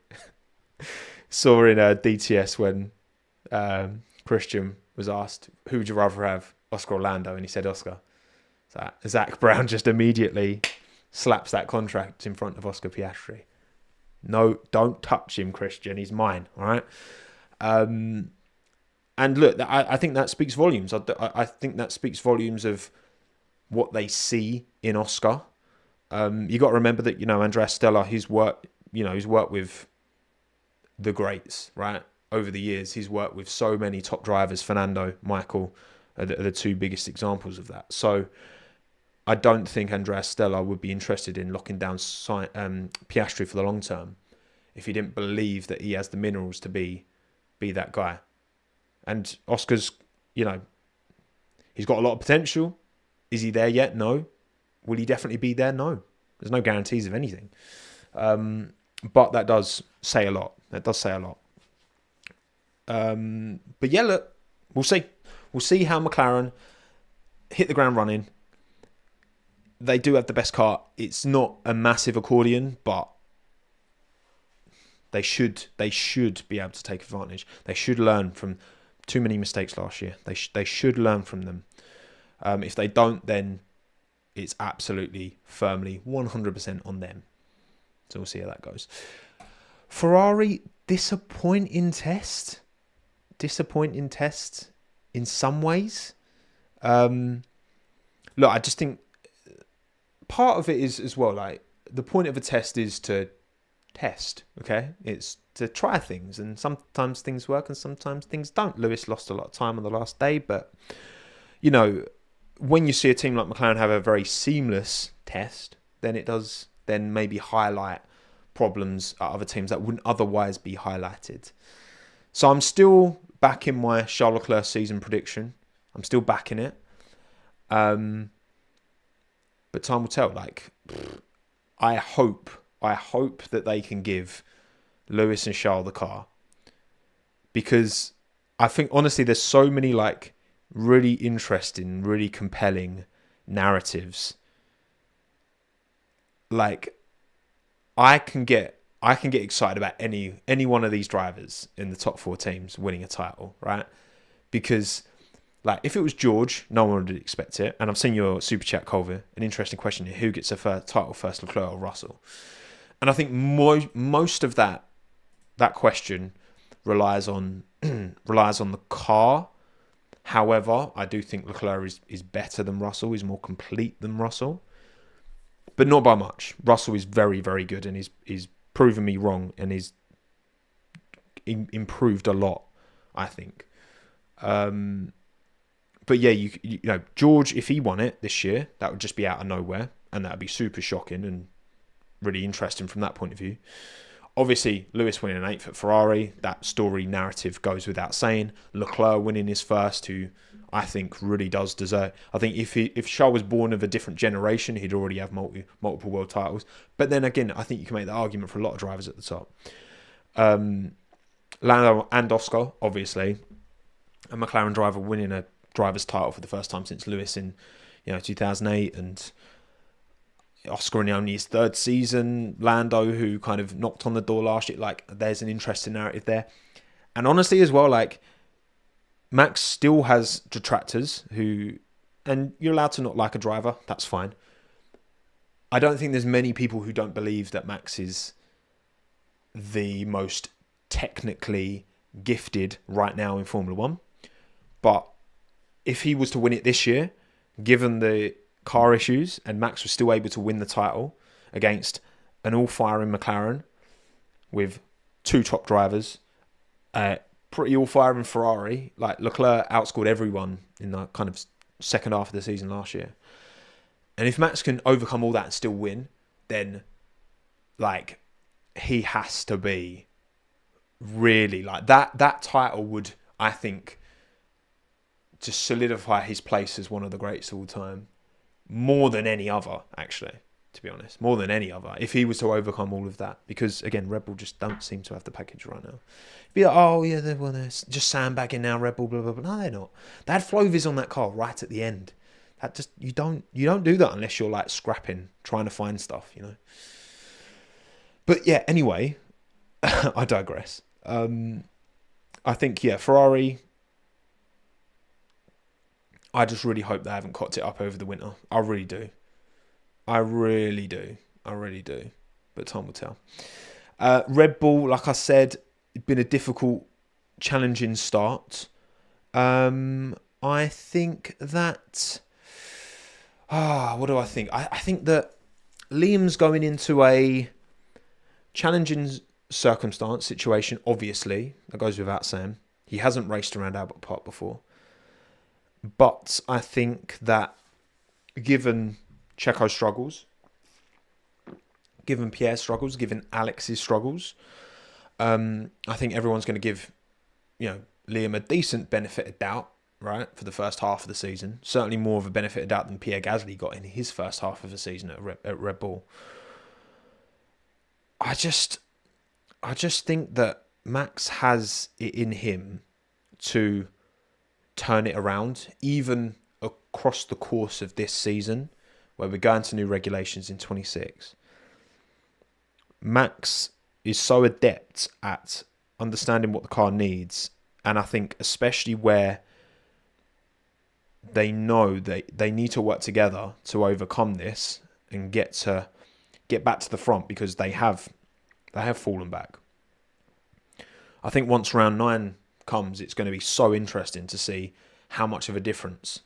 Saw in DTS when Christian was asked, who would you rather have, Oscar or Lando? And he said Oscar. So Zach Brown just immediately slaps that contract in front of Oscar Piastri. No, don't touch him, Christian. He's mine, all right? And look, I think that speaks volumes. I think that speaks volumes of what they see in Oscar. You got to remember that, Andrea Stella, he's worked with the greats, right? Over the years, he's worked with so many top drivers. Fernando, Michael are the two biggest examples of that. So I don't think Andrea Stella would be interested in locking down Piastri for the long term if he didn't believe that he has the minerals to be that guy. And Oscar's, he's got a lot of potential. Is he there yet? No. Will he definitely be there? No. There's no guarantees of anything. But that does say a lot. But yeah, look, we'll see. We'll see how McLaren hit the ground running. They do have the best car. It's not a massive accordion, but they should be able to take advantage. They should learn from too many mistakes last year. They should learn from them. If they don't, then it's absolutely firmly 100% on them. So we'll see how that goes. Ferrari, disappointing test in some ways. Look, I just think part of it is as well, the point of a test is to test, okay? It's to try things, and sometimes things work and sometimes things don't. Lewis lost a lot of time on the last day, but, you know, when you see a team like McLaren have a very seamless test, then it does then maybe highlight problems at other teams that wouldn't otherwise be highlighted. So I'm still backing my Charles Leclerc season prediction. I'm still backing it. But time will tell. Like, I hope that they can give Lewis and Charles the car, because I think honestly there's so many like really interesting, really compelling narratives. Like, I can get excited about any one of these drivers in the top 4 teams winning a title, right? Because like, if it was George, no one would expect it. And I've seen your super chat, Colvin. An interesting question here: who gets a title first, Leclerc or Russell? And I think most of that question relies on the car. However, I do think Leclerc is better than Russell. He's more complete than Russell, but not by much. Russell is very, very good, and he's proven me wrong, and he's improved a lot, I think. But yeah, you know, George, if he won it this year, that would just be out of nowhere, and that would be super shocking and really interesting from that point of view. Obviously, Lewis winning an 8th at Ferrari, that story narrative goes without saying. Leclerc winning his first, who I think really does deserve. I think if Charles was born of a different generation, he'd already have multiple world titles. But then again, I think you can make the argument for a lot of drivers at the top. Lando and Oscar, obviously, a McLaren driver winning a driver's title for the first time since Lewis in 2008, and Oscar in only his 3rd season. Lando, who kind of knocked on the door last year. Like, there's an interesting narrative there. And honestly as well, like, Max still has detractors who, and you're allowed to not like a driver, that's fine. I don't think there's many people who don't believe that Max is the most technically gifted right now in Formula 1. But if he was to win it this year, given the car issues, and Max was still able to win the title against an all-firing McLaren with 2 top drivers, pretty all-firing Ferrari, like Leclerc outscored everyone in the kind of second half of the season last year. And if Max can overcome all that and still win, then like, he has to be really like that title would, I think, just solidify his place as one of the greats of all time. More than any other, actually, to be honest. More than any other. If he was to overcome all of that. Because, again, Red Bull just don't seem to have the package right now. Be like, oh, yeah, they're just sandbagging now, Red Bull, blah, blah, blah. No, they're not. They had Flovis on that car right at the end. That just, you don't do that unless you're, like, scrapping, trying to find stuff, you know. But, yeah, anyway, I digress. I think, yeah, Ferrari, I just really hope they haven't cocked it up over the winter. I really do. I really do. But time will tell. Red Bull, like I said, it's been a difficult, challenging start. I think that... what do I think? I think that Liam's going into a challenging situation, obviously. That goes without saying. He hasn't raced around Albert Park before. But I think that given Checo's struggles, given Pierre's struggles, given Alex's struggles, I think everyone's going to give, Liam a decent benefit of doubt, right, for the first half of the season. Certainly more of a benefit of doubt than Pierre Gasly got in his first half of the season at Red Bull. I just think that Max has it in him to turn it around, even across the course of this season, where we're going to new regulations in 26. Max is so adept at understanding what the car needs, and I think especially where they know that they need to work together to overcome this and get back to the front, because they have fallen back. I think once round 9 comes, it's going to be so interesting to see how much of a difference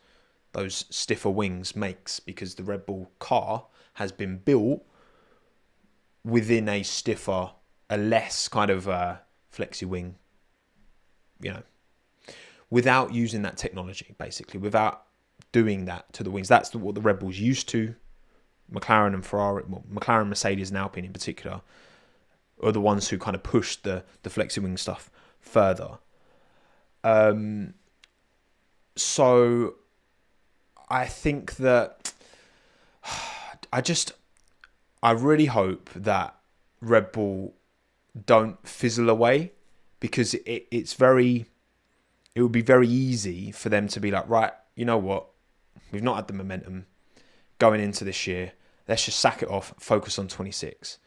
those stiffer wings makes, because the Red Bull car has been built within a stiffer a less kind of flexi wing, you know, without using that technology, basically, without doing that to the wings. That's what the Red Bulls used to. McLaren and Ferrari, well, McLaren, Mercedes, and Alpine in particular, are the ones who kind of pushed the flexi wing stuff further. So I think that I really hope that Red Bull don't fizzle away, because it would be very easy for them to be like, right, you know what, we've not had the momentum going into this year, let's just sack it off, focus on 26.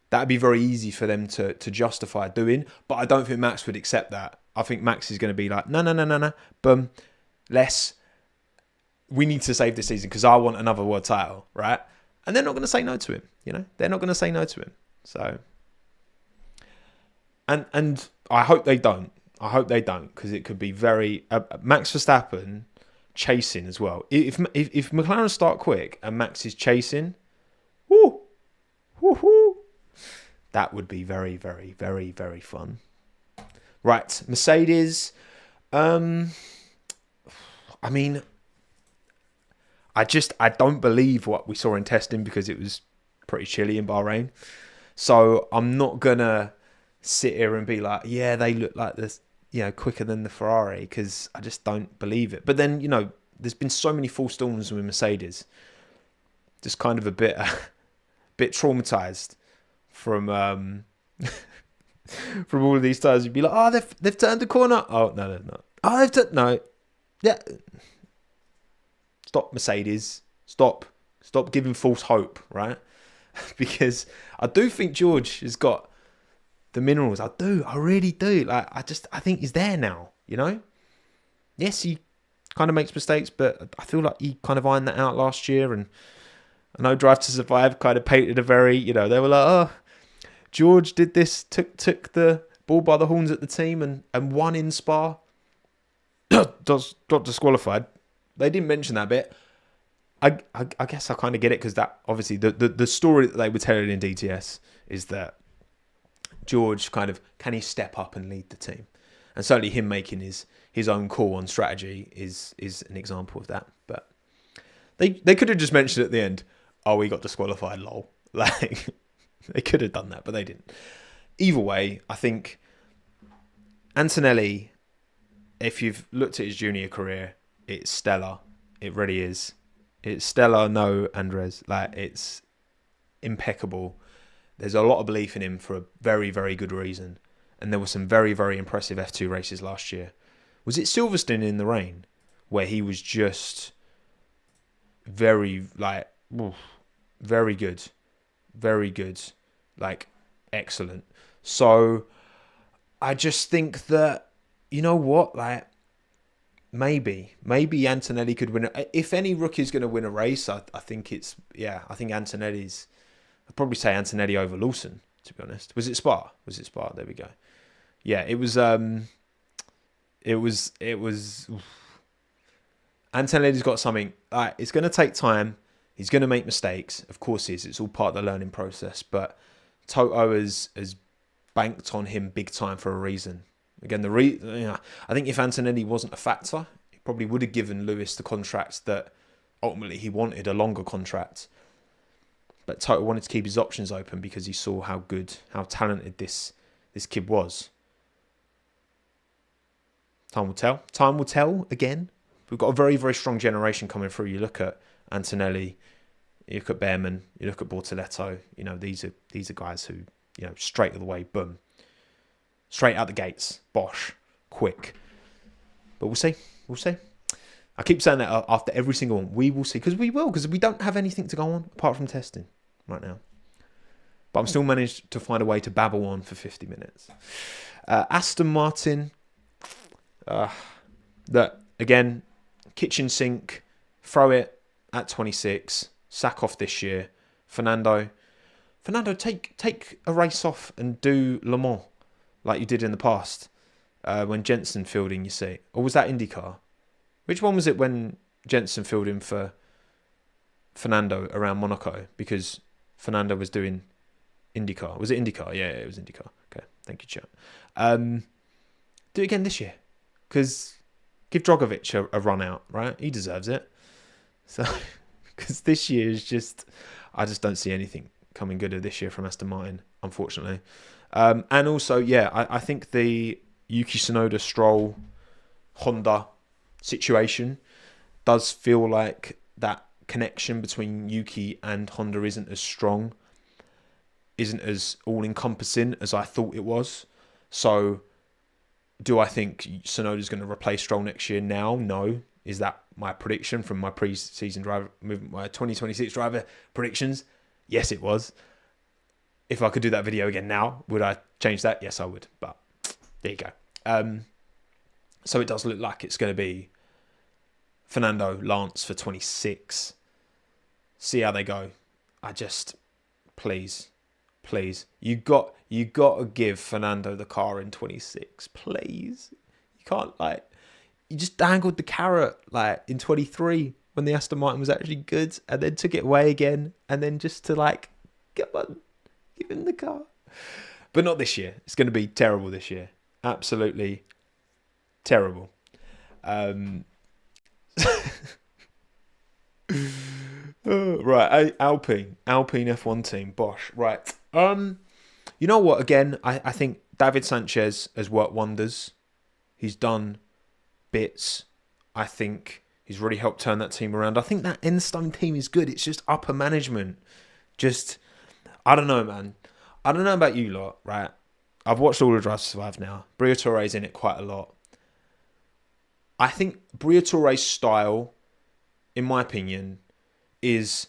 That'd be very easy for them to justify doing, but I don't think Max would accept that. I think Max is going to be like, no, boom, we need to save this season because I want another world title, right? And they're not going to say no to him, you know? They're not going to say no to him. So, and I hope they don't. I hope they don't, because it could be very... Max Verstappen chasing as well. If McLaren start quick and Max is chasing, woo, that would be very, very, very, very fun. Right, Mercedes. I mean, I don't believe what we saw in testing, because it was pretty chilly in Bahrain. So I'm not gonna sit here and be like, yeah, they look like this, you know, quicker than the Ferrari, because I just don't believe it. But then, you know, there's been so many false storms with Mercedes. Just kind of a bit traumatized from from all of these tires. You'd be like, oh, they've turned the corner. Oh, no. Oh, no. Yeah. Stop, Mercedes. Stop giving false hope, right? Because I do think George has got the minerals. I really do. Like, I think he's there now, you know? Yes, he kind of makes mistakes, but I feel like he kind of ironed that out last year. And I know Drive to Survive kind of painted a very, you know, they were like, oh, George did this, took the ball by the horns at the team and won in Spa. Got disqualified. They didn't mention that bit. I guess I kind of get it, because that obviously the story that they were telling in DTS is that George kind of, can he step up and lead the team? And certainly him making his own call on strategy is an example of that. But they could have just mentioned at the end, oh, we got disqualified, lol. Like, they could have done that, but they didn't. Either way, I think Antonelli, if you've looked at his junior career, it's stellar. It really is. It's stellar, no Andres. Like, it's impeccable. There's a lot of belief in him for a very, very good reason. And there were some very, very impressive F2 races last year. Was it Silverstone in the rain, where he was just very, like, very good. Very good. Like, excellent. So, I just think that, you know what, like, maybe Antonelli could win. If any rookie's going to win a race, I think Antonelli's... I'd probably say Antonelli over Lawson, to be honest. Was it Spa? There we go. Yeah, it was... Antonelli's got something. It's going to take time. He's going to make mistakes. Of course he is. It's all part of the learning process. But Toto has banked on him big time for a reason. Again, I think if Antonelli wasn't a factor, he probably would have given Lewis the contract that ultimately he wanted, a longer contract. But Toto wanted to keep his options open because he saw how good, how talented this kid was. Time will tell. Time will tell again. We've got a very, very strong generation coming through. You look at Antonelli, you look at Behrman, you look at Bortoletto. You know, these are guys who, you know, straight away, boom. Straight out the gates. Bosh. Quick. But we'll see. We'll see. I keep saying that after every single one. We will see. Because we will. Because we don't have anything to go on apart from testing right now. But I'm still managed to find a way to babble on for 50 minutes. Aston Martin. That, again, kitchen sink. Throw it at 26. Sack off this year. Fernando, take a race off and do Le Mans like you did in the past when Jensen filled in your seat. Or was that IndyCar? Which one was it when Jensen filled in for Fernando around Monaco? Because Fernando was doing IndyCar. Was it IndyCar? Yeah, it was IndyCar. Okay, thank you, chat. Do it again this year, because give Drogovic a run out, right? He deserves it. So, because this year is just, I just don't see anything coming good of this year from Aston Martin, unfortunately. And also, yeah, I think the Yuki Tsunoda Stroll Honda situation does feel like that connection between Yuki and Honda isn't as strong, isn't as all-encompassing as I thought it was. So, do I think Tsunoda's going to replace Stroll next year now? No. Is that my prediction from my pre-season driver, my 2026 driver predictions? Yes, it was. If I could do that video again now, would I change that? Yes, I would. But there you go. So it does look like it's going to be Fernando, Lance for 26. See how they go. I just, please, you got to give Fernando the car in 26, please. You can't, like, you just dangled the carrot like in 23 when the Aston Martin was actually good, and then took it away again, and then just to like, come on, give him the car. But not this year. It's going to be terrible this year. Absolutely terrible. Right, Alpine F1 team, Bosch. Right. You know what? Again, I think David Sanchez has worked wonders. He's done bits. I think he's really helped turn that team around. I think that Enstone team is good. It's just upper management. Just, I don't know, man. I don't know about you lot, right? I've watched all of Drive to Survive now. Briatore's in it quite a lot. I think Briatore's style, in my opinion, is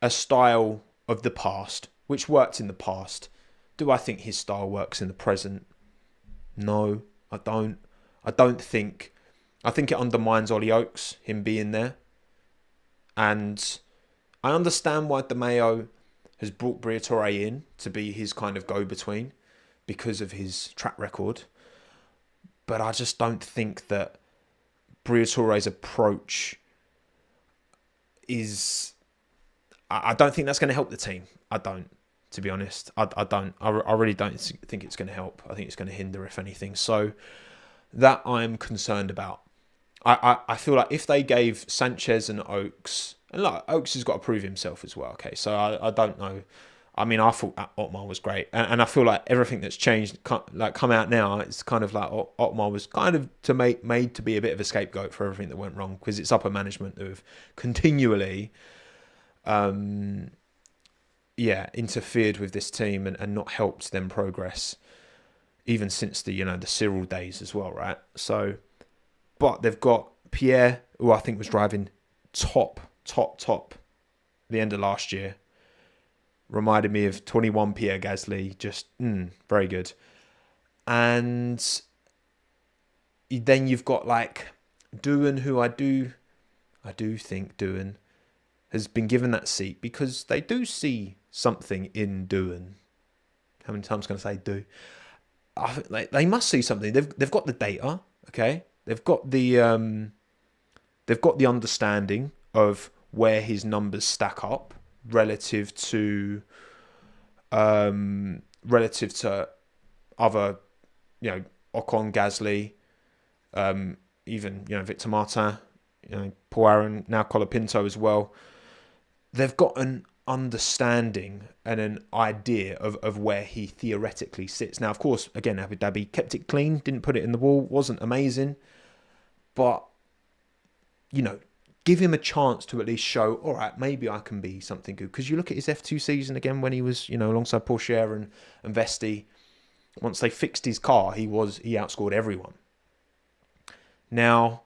a style of the past, which worked in the past. Do I think his style works in the present? No, I don't. I think it undermines Ollie Oakes, him being there. And I understand why DeMeo has brought Briatore in to be his kind of go-between because of his track record. But I just don't think that Briatore's approach is... I don't think that's going to help the team. I don't, to be honest. I don't. I really don't think it's going to help. I think it's going to hinder, if anything. So that I'm concerned about. I feel like if they gave Sanchez and Oakes... And look, Oakes has got to prove himself as well, okay? So I don't know. I mean, I thought Otmar was great. And I feel like everything that's changed, like come out now, it's kind of like Otmar was kind of made to be a bit of a scapegoat for everything that went wrong, because it's upper management who have continually interfered with this team and not helped them progress, even since the Cyril days as well, right? So, but they've got Pierre, who I think was driving top the end of last year. Reminded me of 21 Pierre Gasly. Just very good. And then you've got like Doohan, who I do think Doohan has been given that seat because they do see something in Doohan. How many times can I say do? I think they must see something. They've got the data, okay? They've got the understanding of where his numbers stack up relative to other, Ocon, Gasly, even Victor Martin, Paul Aaron, now Colapinto as well. They've got an understanding and an idea of where he theoretically sits. Now, of course, again, Abu Dhabi kept it clean, didn't put it in the wall, wasn't amazing, but give him a chance to at least show, all right, maybe I can be something good. Because you look at his F2 season again when he was, alongside Pourchaire and Vesti. Once they fixed his car, he outscored everyone. Now,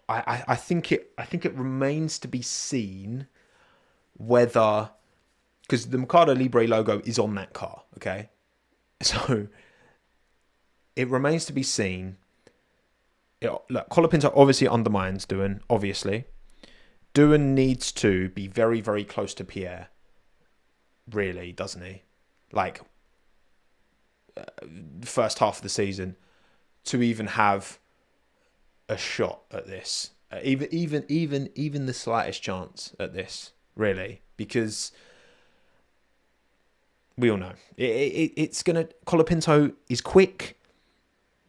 I think it remains to be seen whether, because the Mercado Libre logo is on that car, okay? So it remains to be seen. Look, Colapinto obviously undermines Doohan, obviously. Doohan needs to be very, very close to Pierre, really, doesn't he? Like, first half of the season, to even have a shot at this. Even the slightest chance at this, really. Because We all know. It's going to... Colapinto is quick,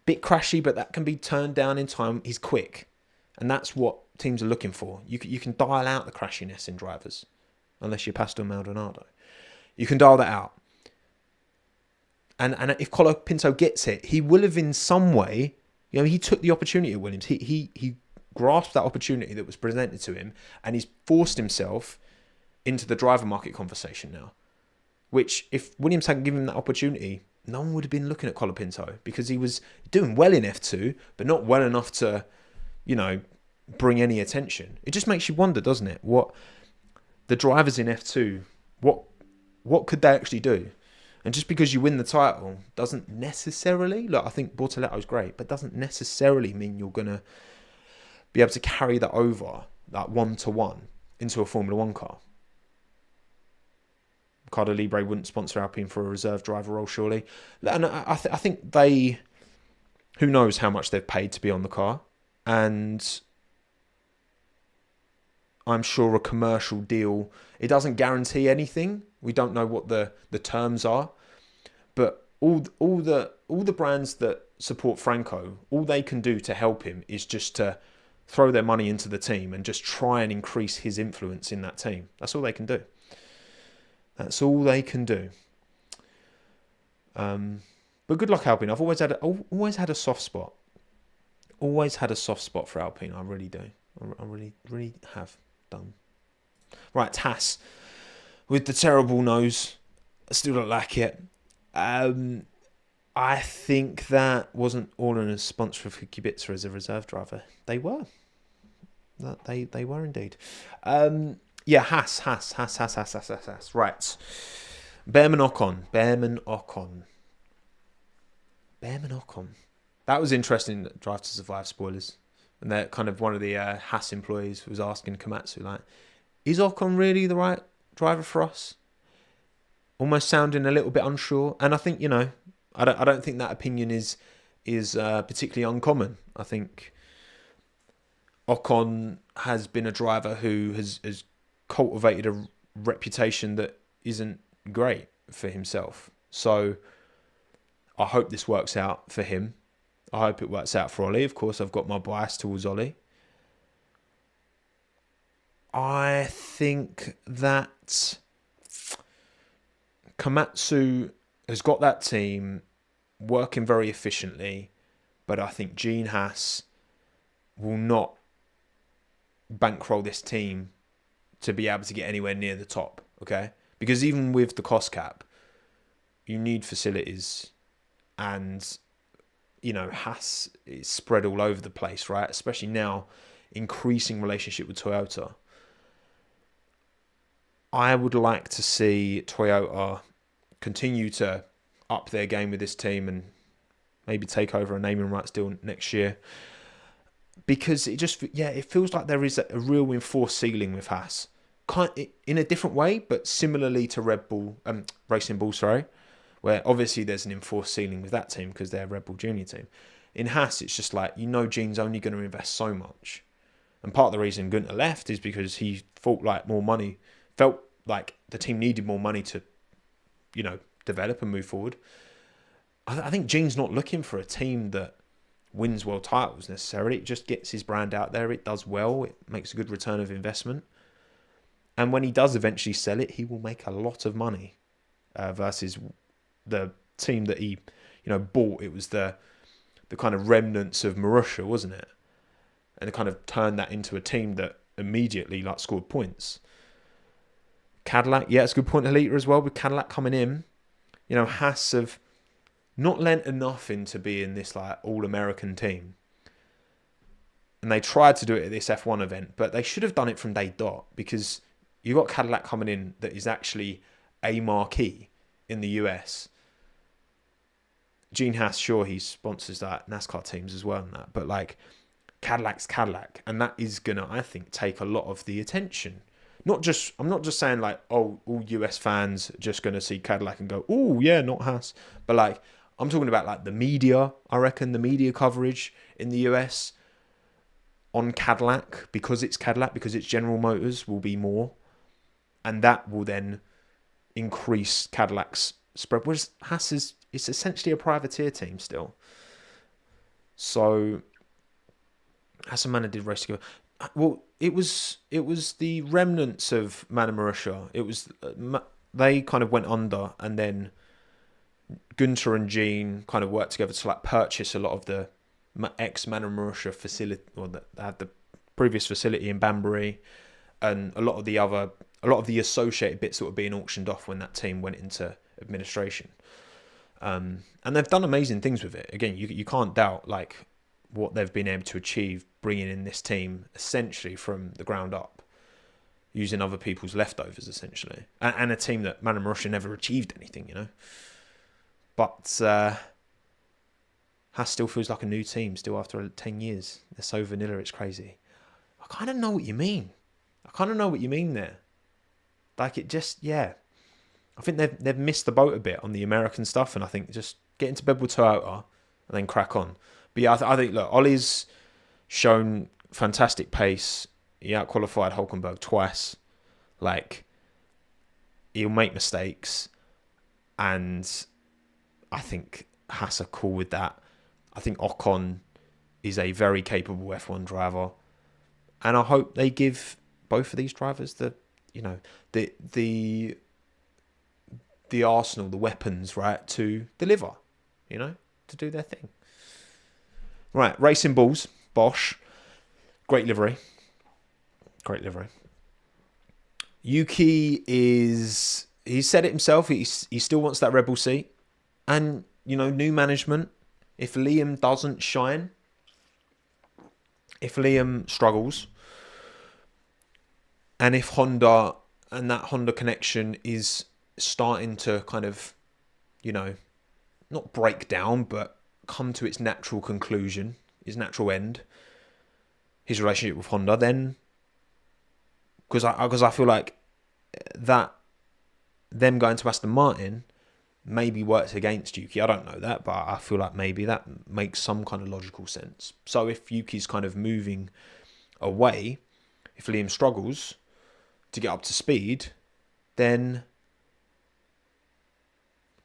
bit crashy, but that can be turned down in time. He's quick. And that's what teams are looking for. You can dial out the crashiness in drivers, unless you're Pastor Maldonado. You can dial that out. And if Colapinto gets it, he will have in some way... he took the opportunity at Williams. He grasped that opportunity that was presented to him, and he's forced himself into the driver market conversation now. Which, if Williams hadn't given him that opportunity, no one would have been looking at Colapinto, because he was doing well in F2, but not well enough to, bring any attention. It just makes you wonder, doesn't it? What the drivers in F2, what could they actually do? And just because you win the title doesn't necessarily... Look, I think Bortoletto's great, but doesn't necessarily mean you're going to be able to carry that over, that 1-to-1, into a Formula 1 car. Ricardo Libre wouldn't sponsor Alpine for a reserve driver role, surely. And I think they... Who knows how much they've paid to be on the car. And I'm sure a commercial deal... It doesn't guarantee anything. We don't know what the terms are, but all the brands that support Franco, all they can do to help him is just to throw their money into the team and just try and increase his influence in that team. That's all they can do. That's all they can do. But good luck, Alpine. I've always had a soft spot. Always had a soft spot for Alpine. I really do. I really have done. Right, Haas. With the terrible nose, I still don't like it. I think that wasn't all in a sponsor for Kubica as a reserve driver. They were. They were indeed. Haas. Right. Behrman Ocon. That was interesting, Drive to Survive spoilers. And that kind of one of the Haas employees was asking Komatsu, like, is Ocon really the right driver for us? Almost sounding a little bit unsure. And I think, I don't think that opinion is particularly uncommon. I think Ocon has been a driver who has cultivated a reputation that isn't great for himself. So I hope this works out for him. I hope it works out for Ollie. Of course, I've got my bias towards Ollie. I think that Komatsu has got that team working very efficiently, but I think Gene Haas will not bankroll this team to be able to get anywhere near the top, okay? Because even with the cost cap, you need facilities, and, Haas is spread all over the place, right? Especially now, increasing relationship with Toyota. I would like to see Toyota continue to up their game with this team and maybe take over a naming rights deal next year. Because it feels like there is a real enforced ceiling with Haas. In a different way, but similarly to Racing Bull, where obviously there's an enforced ceiling with that team because they're a Red Bull Junior team. In Haas, it's just like, Gene's only going to invest so much. And part of the reason Gunter left is because he felt like the team needed more money to, develop and move forward. I think Gene's not looking for a team that wins world titles necessarily. It just gets his brand out there. It does well. It makes a good return of investment. And when he does eventually sell it, he will make a lot of money versus the team that he, bought. It was the kind of remnants of Marussia, wasn't it? And it kind of turned that into a team that immediately scored points. Cadillac, it's a good point, Alita, as well. With Cadillac coming in, Haas have not lent enough into being this all-American team. And they tried to do it at this F1 event, but they should have done it from day dot, because you've got Cadillac coming in that is actually a marquee in the US. Gene Haas, sure, he sponsors that NASCAR teams as well and that, but Cadillac's Cadillac, and that is gonna, I think, take a lot of the attention. I'm not just saying all US fans are just gonna see Cadillac and go, oh yeah, not Haas, but I'm talking about the media. I reckon the media coverage in the US on Cadillac, because it's General Motors, will be more, and that will then increase Cadillac's spread. Whereas Haas it's essentially a privateer team still. So Aston Martin did race together. Well, it was the remnants of Mana Marussia. It was they kind of went under, and then Gunter and Jean kind of worked together to like purchase a lot of the ex Mana Marussia facility, or that had the previous facility in Banbury, and a lot of the associated bits that were being auctioned off when that team went into administration. And they've done amazing things with it. Again, you can't doubt like what they've been able to achieve bringing in this team essentially from the ground up, using other people's leftovers essentially, and a team that Mana Marussia never achieved anything, you know. But Haas still feels like a new team still after 10 years. They're so vanilla, it's crazy. I kind of know what you mean. There. Like it just, yeah. I think they've missed the boat a bit on the American stuff, and I think just get into bed with Toyota and then crack on. But yeah, I think, look, Ollie's shown fantastic pace. He out-qualified Hulkenberg twice. Like, he'll make mistakes, and I think Haas are cool with that. I think Ocon is a very capable F1 driver, and I hope they give both of these drivers the arsenal, the weapons, right, to deliver, you know, to do their thing. Right, Racing Bulls, Bosch, great livery. Yuki he said it himself, he still wants that Red Bull seat. And, you know, new management, if Liam doesn't shine, if Liam struggles, and if Honda and that Honda connection is starting to kind of, you know, not break down, but come to its natural conclusion, its natural end, his relationship with Honda, then, because I feel like that them going to Aston Martin maybe works against Yuki. I don't know that, but I feel like maybe that makes some kind of logical sense. So if Yuki's kind of moving away, if Liam struggles to get up to speed, then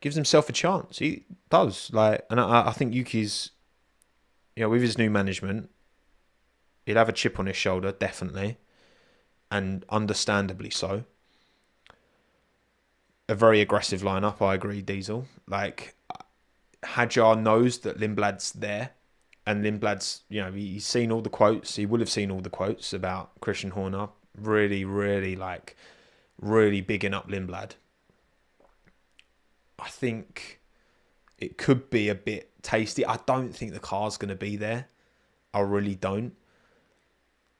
gives himself a chance. He does. And I think Yuki's, you know, with his new management, he'll have a chip on his shoulder, definitely, and understandably so. A very aggressive lineup, I agree, Diesel. Like, Hadjar knows that Lindblad's there, and Lindblad's, you know, he's seen all the quotes. He will have seen all the quotes about Christian Horner. Really, really bigging up Lindblad. I think it could be a bit tasty. I don't think the car's going to be there. I really don't.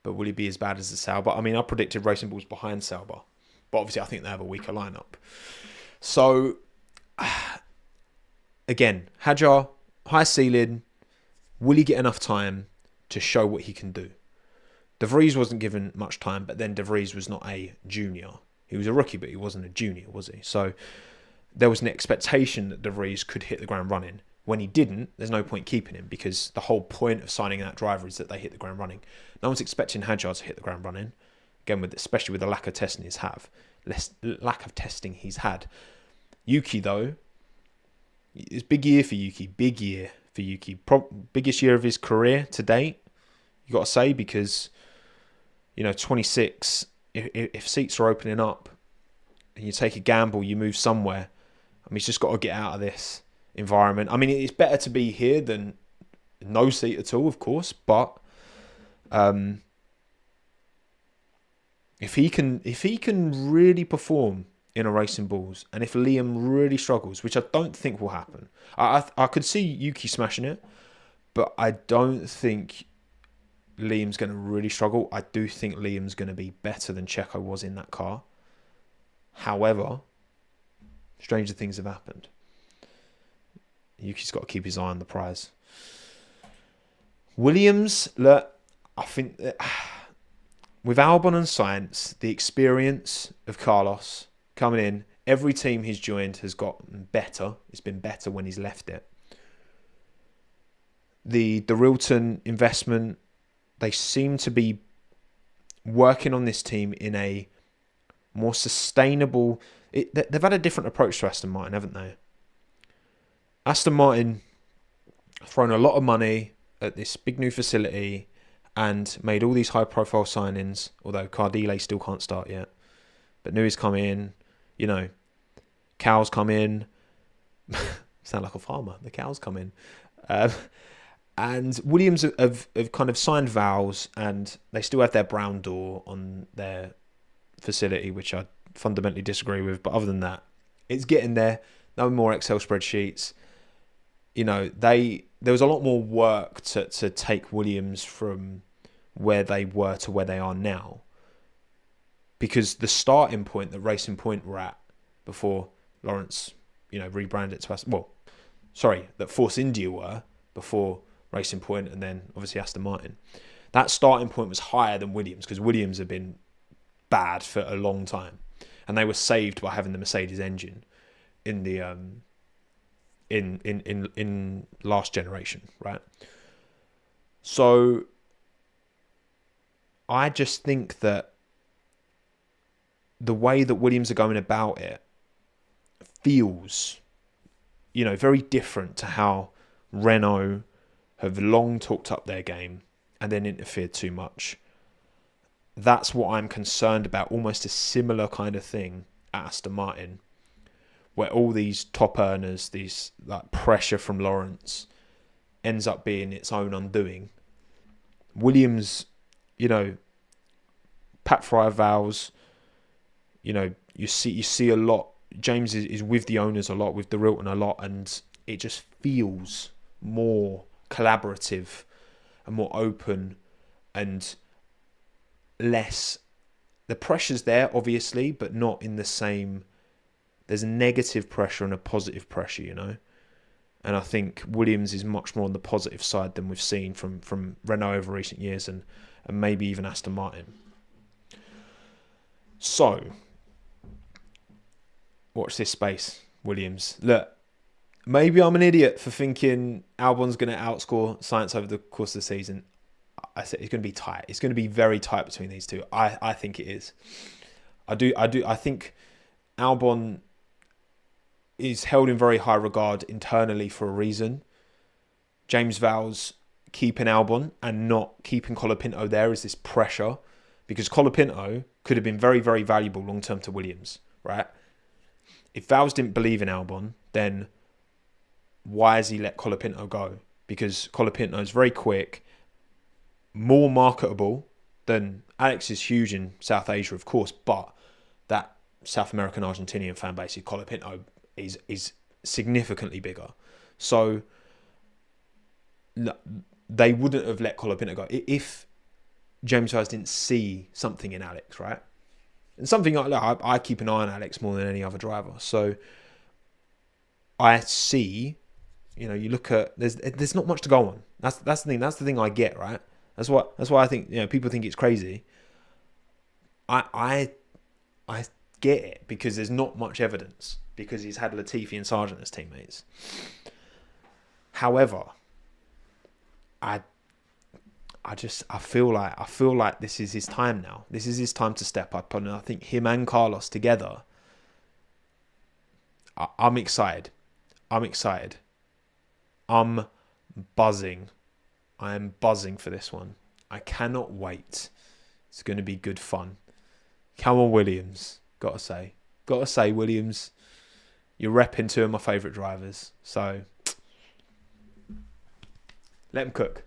But will he be as bad as the Sauber? I mean, I predicted Racing Bulls behind Sauber. But obviously, I think they have a weaker lineup. So, again, Hadjar, high ceiling. Will he get enough time to show what he can do? De Vries wasn't given much time, but then De Vries was not a junior. He was a rookie, but he wasn't a junior, was he? So, there was an expectation that De Vries could hit the ground running. When he didn't, there's no point keeping him, because the whole point of signing that driver is that they hit the ground running. No one's expecting Hadjar to hit the ground running. Again, especially with the lack of testing he's had. Yuki, though, it's a big year for Yuki. Biggest year of his career to date, you got to say, because, you know, 26, if seats are opening up and you take a gamble, you move somewhere. I mean, he's just got to get out of this environment. I mean, it's better to be here than no seat at all, of course, but if he can really perform in a Racing Bulls, and if Liam really struggles, which I don't think will happen, I could see Yuki smashing it, but I don't think Liam's going to really struggle. I do think Liam's going to be better than Checo was in that car. However, stranger things have happened. Yuki's got to keep his eye on the prize. Williams, look, I think that with Albon and Sainz, the experience of Carlos coming in, every team he's joined has gotten better. It's been better when he's left it. The Rilton investment, they seem to be working on this team in a more sustainable. they've had a different approach to Aston Martin, haven't they? Aston Martin thrown a lot of money at this big new facility and made all these high-profile signings, although Cardile still can't start yet. But Nui's come in, you know, cows come in. Sound like a farmer. The cows come in. And Williams have kind of signed vows, and they still have their brown door on their facility, which I fundamentally disagree with. But other than that, it's getting there. No more Excel spreadsheets. You know, there was a lot more work to take Williams from where they were to where they are now. Because the starting point that Racing Point were at before Lawrence, you know, rebranded it to Aston, that Force India were before Racing Point, and then obviously Aston Martin. That starting point was higher than Williams, because Williams had been bad for a long time, and they were saved by having the Mercedes engine in the in last generation, right? So I just think that the way that Williams are going about it feels, you know, very different to how Renault have long talked up their game and then interfered too much. That's what I'm concerned about. Almost a similar kind of thing at Aston Martin, where all these top earners, these like pressure from Lawrence, ends up being its own undoing. Williams, you know, Pat Fry vows, you know, you see a lot. James is with the owners a lot, with the Rilton a lot, and it just feels more collaborative and more open and less. The pressure's there, obviously, but not in the same. There's a negative pressure and a positive pressure, you know. And I think Williams is much more on the positive side than we've seen from Renault over recent years, and maybe even Aston Martin. So, watch this space, Williams. Look, maybe I'm an idiot for thinking Albon's going to outscore Sainz over the course of the season. I said it's going to be tight. It's going to be very tight between these two. I think it is. I think Albon is held in very high regard internally for a reason. James vows keeping Albon and not keeping Colapinto there is this pressure, because Colapinto could have been very, very valuable long-term to Williams, right? If Vowles didn't believe in Albon, then why has he let Colapinto go? Because Colapinto is very quick, more marketable than Alex is huge in South Asia, of course, but that South American Argentinian fan base, Colapinto is significantly bigger. So they wouldn't have let Colapinto go if James Vowles didn't see something in Alex, right? And something like that, I keep an eye on Alex more than any other driver. So I see, you know, you look at, there's not much to go on. That's the thing. That's the thing I get, right? That's why I think, you know, people think it's crazy. I get it, because there's not much evidence, because he's had Latifi and Sargent as teammates. However, I feel like this is his time now. This is his time to step up, and I think him and Carlos together, I'm excited. I'm buzzing. I am buzzing for this one. I cannot wait. It's going to be good fun. Come on, Williams. Gotta say, Williams, you're repping two of my favourite drivers. So let him cook.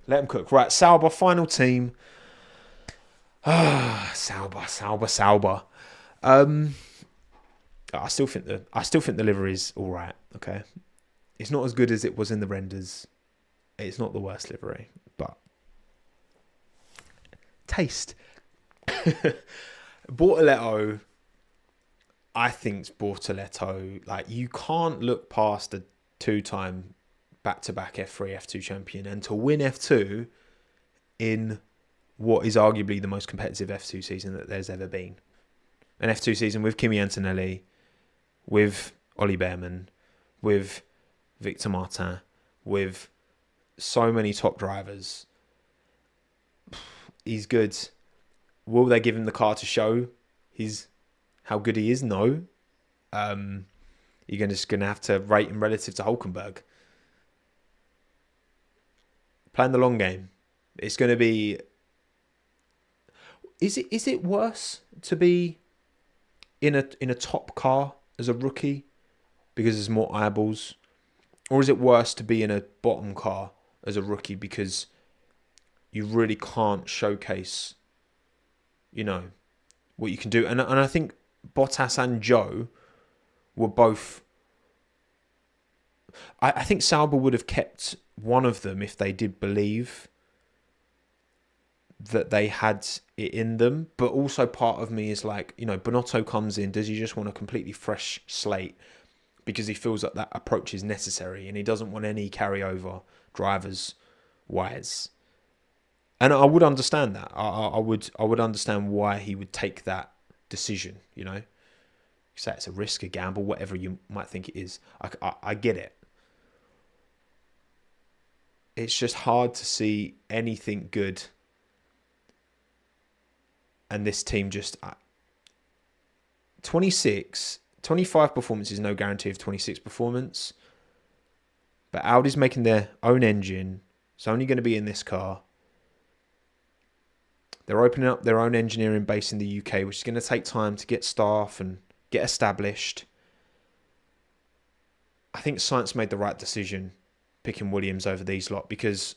Right, Sauber, final team. Sauber. I still think the livery is all right. Okay, it's not as good as it was in the renders. It's not the worst livery, but taste. Bortoletto, I think's Bortoletto. Like, you can't look past a two-time back-to-back F3, F2 champion, and to win F2 in what is arguably the most competitive F2 season that there's ever been. An F2 season with Kimi Antonelli, with Ollie Behrman, with Victor Martin, with so many top drivers. He's good. Will they give him the car to show how good he is? No. You're just going to have to rate him relative to Hulkenberg. Playing the long game. It's going to be... Is it worse to be in a top car as a rookie because there's more eyeballs? Or is it worse to be in a bottom car as a rookie because you really can't showcase, what you can do? And I think Bottas and Joe were both... I think Sauber would have kept one of them if they did believe that they had it in them. But also part of me is like, Bonotto comes in, does he just want a completely fresh slate because he feels that approach is necessary and he doesn't want any carryover drivers wise? And I would understand that. I would understand why he would take that decision, Say it's a risk, a gamble, whatever you might think it is. I get it. It's just hard to see anything good. And this team just... 25 performance is no guarantee of 26 performance. But Audi's making their own engine. It's only going to be in this car. They're opening up their own engineering base in the UK, which is going to take time to get staff and get established. I think Sainz made the right decision picking Williams over these lot, because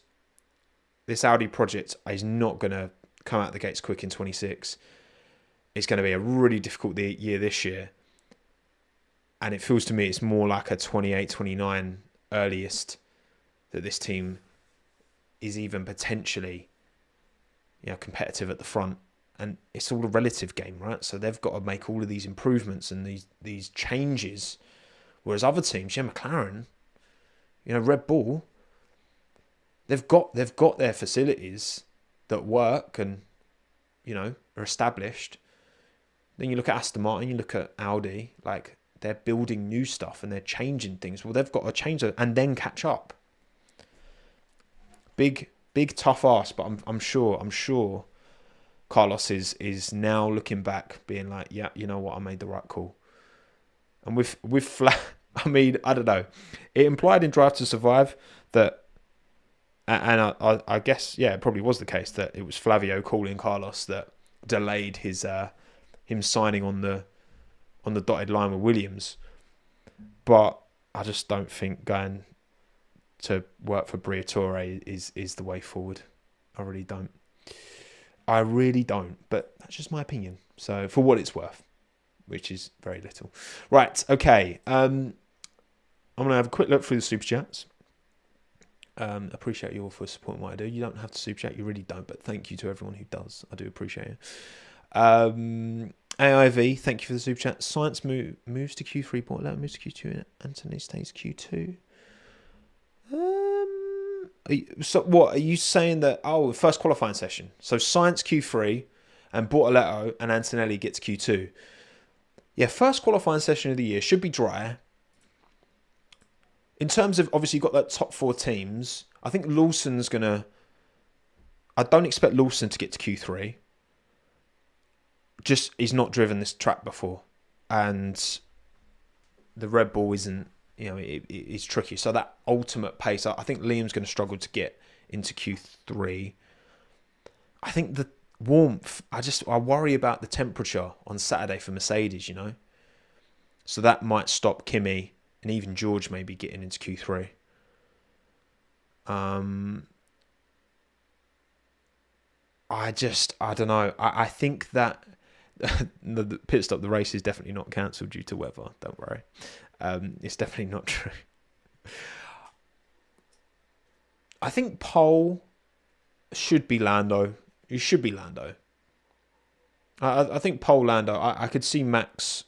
this Audi project is not going to come out the gates quick in 26. It's going to be a really difficult year this year. And it feels to me it's more like a 28, 29 earliest that this team is even potentially competitive at the front. And it's all a relative game, right? So they've got to make all of these improvements and these changes. Whereas other teams, McLaren, Red Bull, they've got their facilities that work and, are established. Then you look at Aston Martin, you look at Audi, like they're building new stuff and they're changing things. Well, they've got to change it and then catch up. Big tough ask, but I'm sure Carlos is now looking back, being like, yeah, you know what, I made the right call. And with I mean, I don't know. It implied in Drive to Survive that, and I guess, yeah, it probably was the case that it was Flavio calling Carlos that delayed his him signing on the dotted line with Williams. But I just don't think going to work for Briatore is the way forward. I really don't. But that's just my opinion. So for what it's worth, which is very little. Right, okay. I'm going to have a quick look through the super chats. Appreciate you all for supporting what I do. You don't have to super chat, you really don't, but thank you to everyone who does. I do appreciate it. AIV, thank you for the super chat. Sainz moves to Q3, Portland moves to Q2, and Anthony stays Q2. So what are you saying that? Oh, first qualifying session. So Sainz Q3 and Bortoletto and Antonelli gets Q2. Yeah, first qualifying session of the year should be dry. In terms of, obviously, you've got that top four teams. I think Lawson's going to... I don't expect Lawson to get to Q3. Just, he's not driven this track before. And the Red Bull isn't, it's tricky. So that ultimate pace, I think Liam's going to struggle to get into Q3. I think the warmth, I worry about the temperature on Saturday for Mercedes, So that might stop Kimi and even George maybe getting into Q3. I don't know. I think that the pit stop, the race is definitely not cancelled due to weather. Don't worry. It's definitely not true. I think pole should be Lando. It should be Lando. I think pole Lando. I could see Max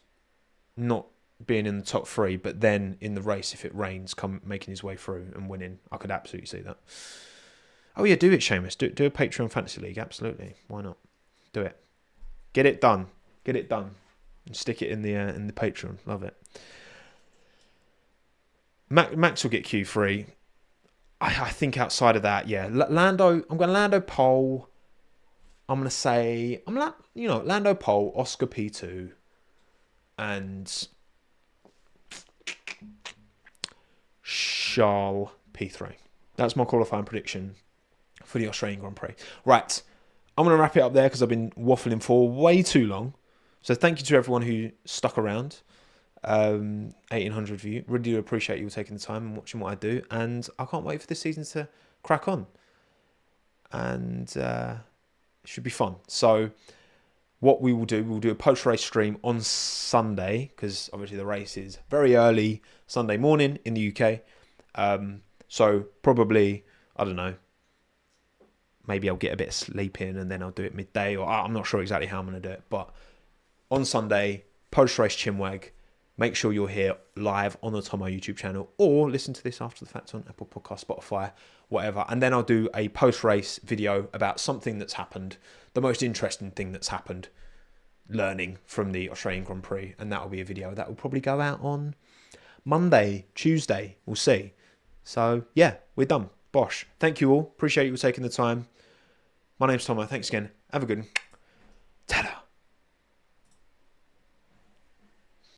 not being in the top three, but then in the race, if it rains, making his way through and winning. I could absolutely see that. Oh yeah, do it, Seamus. Do a Patreon Fantasy League. Absolutely. Why not? Do it. Get it done. And stick it in the Patreon. Love it. Max will get Q3. I think outside of that, yeah. Lando, I'm going Lando pole. I'm going to say, Lando pole, Oscar P2, and Charles P3. That's my qualifying prediction for the Australian Grand Prix. Right, I'm going to wrap it up there because I've been waffling for way too long. So thank you to everyone who stuck around. 1,800 of you. Really do appreciate you taking the time and watching what I do. And I can't wait for this season to crack on. And it should be fun. So what we will do, we'll do a post-race stream on Sunday, because obviously the race is very early Sunday morning in the UK. So probably, I don't know, maybe I'll get a bit of sleep in and then I'll do it midday, or I'm not sure exactly how I'm going to do it. But on Sunday, post-race CHINWAG, make sure you're here live on the Tommo YouTube channel, or listen to this after the fact on Apple Podcast, Spotify, whatever. And then I'll do a post-race video about something that's happened, the most interesting thing that's happened, learning from the Australian Grand Prix. And that will be a video that will probably go out on Monday, Tuesday. We'll see. So, yeah, we're done. Bosh. Thank you all. Appreciate you all taking the time. My name's Tommo. Thanks again. Have a good one. Ta-da.